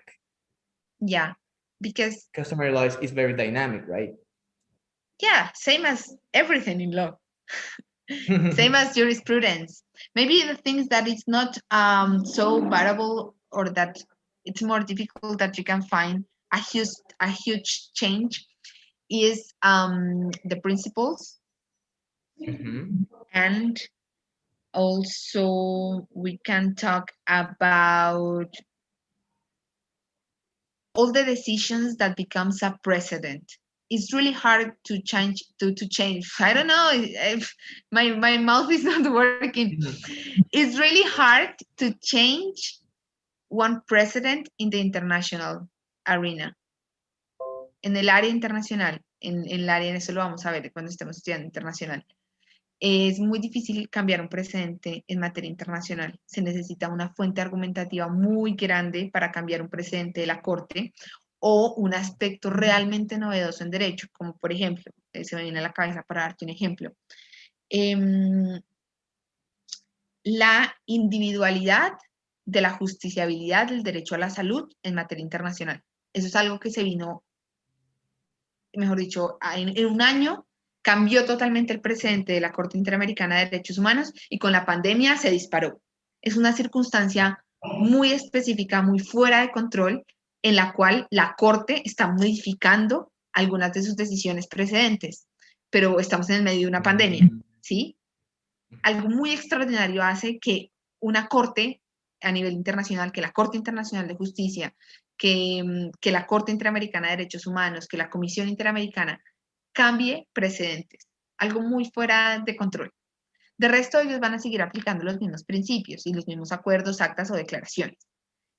Yeah, because Customary law is very dynamic, right? yeah, same as everything in law, same as jurisprudence. Maybe the things that it's not so variable or that it's more difficult that you can find a huge change is the principles, Mhm. and also we can talk about all the decisions that becomes a precedent. It's really hard to change. I don't know if my mouth is not working. It's really hard to change one precedent in the international arena. En el área internacional, en el área, eso lo vamos a ver cuando estemos estudiando internacional. Es muy difícil cambiar un precedente en materia internacional. Se necesita una fuente argumentativa muy grande para cambiar un precedente de la Corte o un aspecto realmente novedoso en derecho, como por ejemplo, se me viene a la cabeza para darte un ejemplo, la individualidad de la justiciabilidad del derecho a la salud en materia internacional. Eso es algo que se vino, mejor dicho, en un año cambió totalmente el precedente de la Corte Interamericana de Derechos Humanos y con la pandemia se disparó. Es una circunstancia muy específica, muy fuera de control, en la cual la Corte está modificando algunas de sus decisiones precedentes, pero estamos en el medio de una pandemia, ¿sí? Algo muy extraordinario hace que una Corte a nivel internacional, que la Corte Internacional de Justicia, que la Corte Interamericana de Derechos Humanos, que la Comisión Interamericana cambie precedentes, algo muy fuera de control. De resto, ellos van a seguir aplicando los mismos principios y los mismos acuerdos, actas o declaraciones.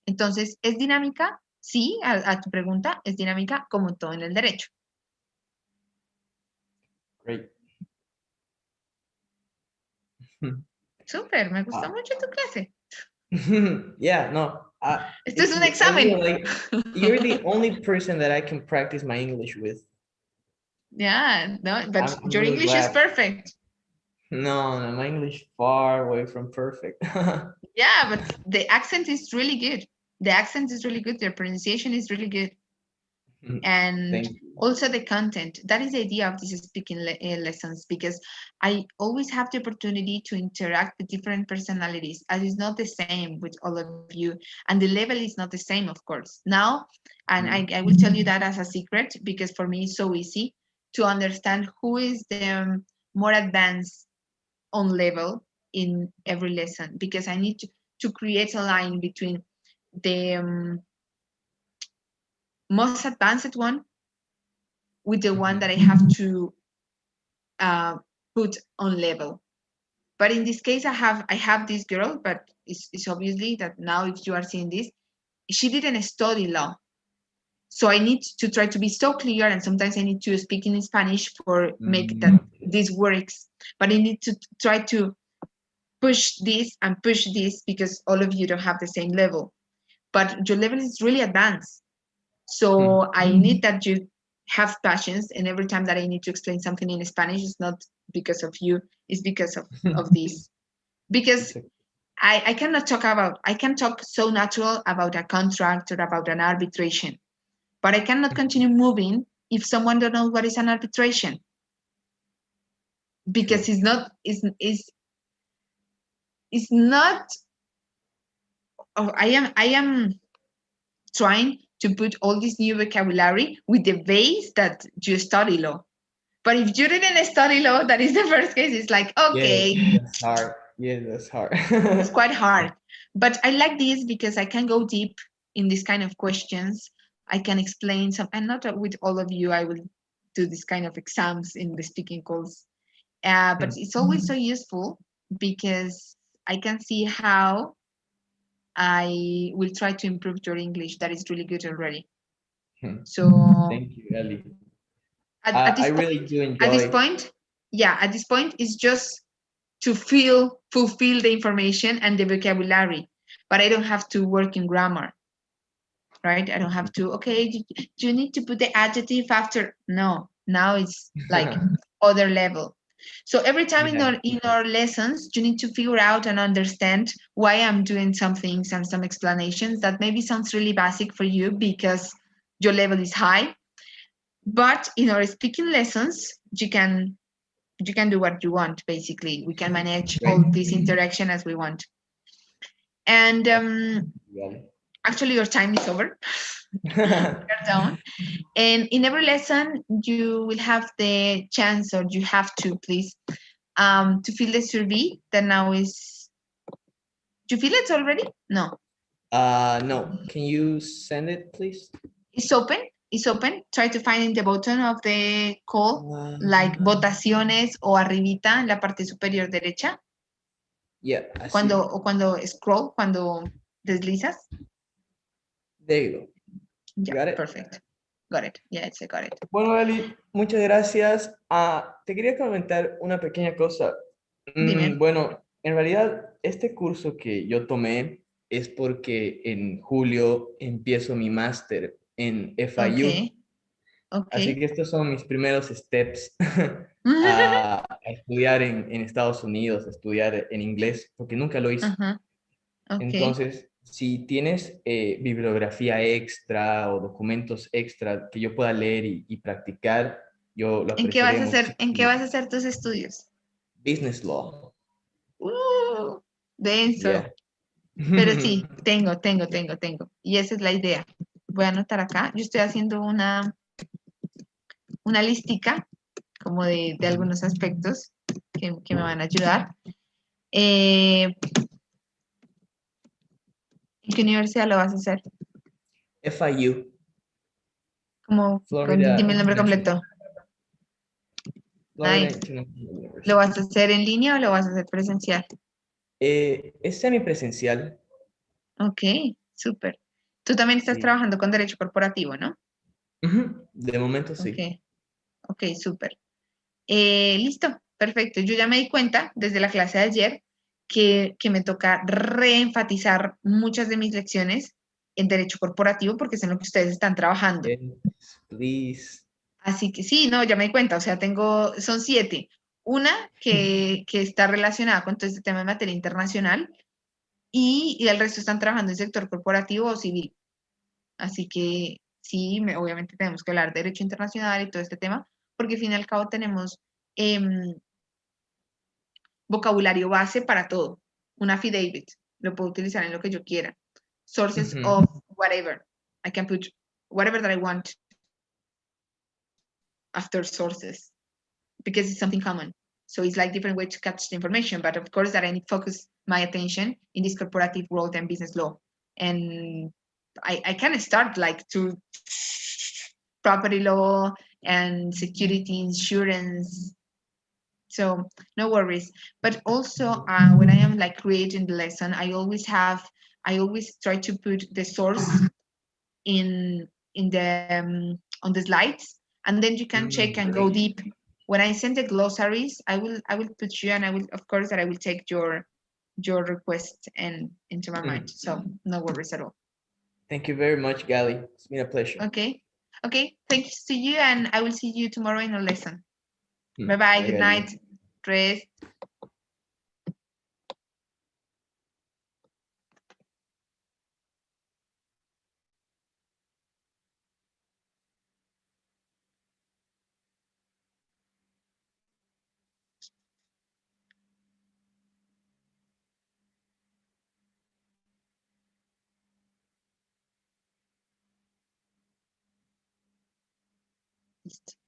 Entonces, ¿es dinámica? Sí, a tu pregunta, es dinámica como todo en el derecho. Great. Súper, me gustó mucho tu clase. Yeah, no. Esto es un I examen. really like, you're the only person that I can practice my English with. Yeah, no, but I'm your really English is glad. perfect. No, my English far away from perfect. Yeah, but the accent is really good. The accent is really good. Your pronunciation is really good. And Thank you. also the content. That is the idea of these speaking lessons, because I always have the opportunity to interact with different personalities, and it's not the same with all of you, and the level is not the same, of course. Now, and I will tell you that as a secret, because for me it's so easy to understand who is the more advanced on level in every lesson, because I need to create a line between the most advanced one with the one that I have to put on level. But in this case, I have this girl, but it's obviously that now if you are seeing this, she didn't study law. So I need to try to be so clear, and sometimes I need to speak in Spanish for make that this works. But I need to try to push this and push this because all of you don't have the same level. But your level is really advanced. So I need that you have passions, and every time that I need to explain something in Spanish, it's not because of you, it's because of this. Because I cannot talk about, I can talk so natural about a contract or about an arbitration, but I cannot continue moving if someone don't know what is an arbitration. Because True. it's not, it's not, oh, I am trying to put all this new vocabulary with the base that you study law. But if you didn't study law, that is the first case. It's like, Yeah, okay, that's hard. Yeah, that's hard. it's quite hard. But I like this because I can go deep in this kind of questions. I can explain some, and not with all of you, I will do this kind of exams in the speaking calls. But it's always so useful because I can see how I will try to improve your English. That is really good already. So Thank you, Ellie. at I this point, really do at this enjoy. point, yeah, at this point, it's just to fulfill the information and the vocabulary, but I don't have to work in grammar, right? I don't have to, okay, do you need to put the adjective after? No, now it's like other level. So every time Yeah. in our lessons, you need to figure out and understand why I'm doing some things and some explanations that maybe sounds really basic for you because your level is high. But in our speaking lessons, you can do what you want. Basically, we can manage Great. all this interaction as we want. And Yeah. actually, your time is over. You're down. And in every lesson, you will have the chance, or you have to, please, to fill the survey that now is. Do you feel it already? No, No. Can you send it, please? it's open. It's open. Try to find in the bottom of the call, like votaciones o arribita en la parte superior derecha. Yeah, I see it. Cuando scroll, cuando deslizas. There you go. Yeah, Got it. perfect. Got it. Yeah, it's got it. Bueno, Eli, muchas gracias. Te quería comentar una pequeña cosa. Dime. Bueno, en realidad, este curso que yo tomé es porque en julio empiezo mi máster en FIU. Así Okay. que estos son mis primeros steps a estudiar en Estados Unidos, a estudiar en inglés, porque nunca lo hice. Ajá. Okay. Entonces, si tienes bibliografía extra o documentos extra que yo pueda leer y practicar, yo lo ¿En qué vas apreciaría a hacer? ¿En qué muchísimo. vas a hacer tus estudios? Business law. Denso. Yeah. Pero sí, tengo. Y esa es la idea. Voy a anotar acá. Yo estoy haciendo una listica como de algunos aspectos que me van a ayudar. ¿En qué universidad lo vas a hacer? FIU. Dime Florida el nombre International. completo. Florida Nice. International University. ¿Lo vas a hacer en línea o lo vas a hacer presencial? Es semipresencial. Ok, súper. Tú también estás Sí. trabajando con derecho corporativo, ¿no? De momento sí. Ok, súper. Listo, perfecto. Yo ya me di cuenta desde la clase de ayer que me toca reenfatizar muchas de mis lecciones en derecho corporativo porque es en lo que ustedes están trabajando. Yes, please. Así que sí, no, ya me di cuenta, o sea, son 7. Una que está relacionada con todo este tema de materia internacional y el resto están trabajando en sector corporativo o civil. Así que sí, obviamente tenemos que hablar de derecho internacional y todo este tema, porque al fin y al cabo tenemos vocabulario base para todo. Un affidavit, lo puedo utilizar en lo que yo quiera. Sources of whatever. I can put whatever that I want after sources because it's something common. So it's like different ways to catch the information, but of course that I need to focus my attention in this corporative world and business law. And I can start like to property law and security insurance. So no worries. But also when I am like creating the lesson, I always try to put the source in the on the slides, and then you can check and go deep. When I send the glossaries, I will put you, and I will, of course, that I will take your request and into my mind. So no worries at all. Thank you very much, Gali. It's been a pleasure. Okay. Okay, thanks to you, and I will see you tomorrow in our lesson. Hmm. Bye bye. Bye, Good Gaby. night. Rest. Listo.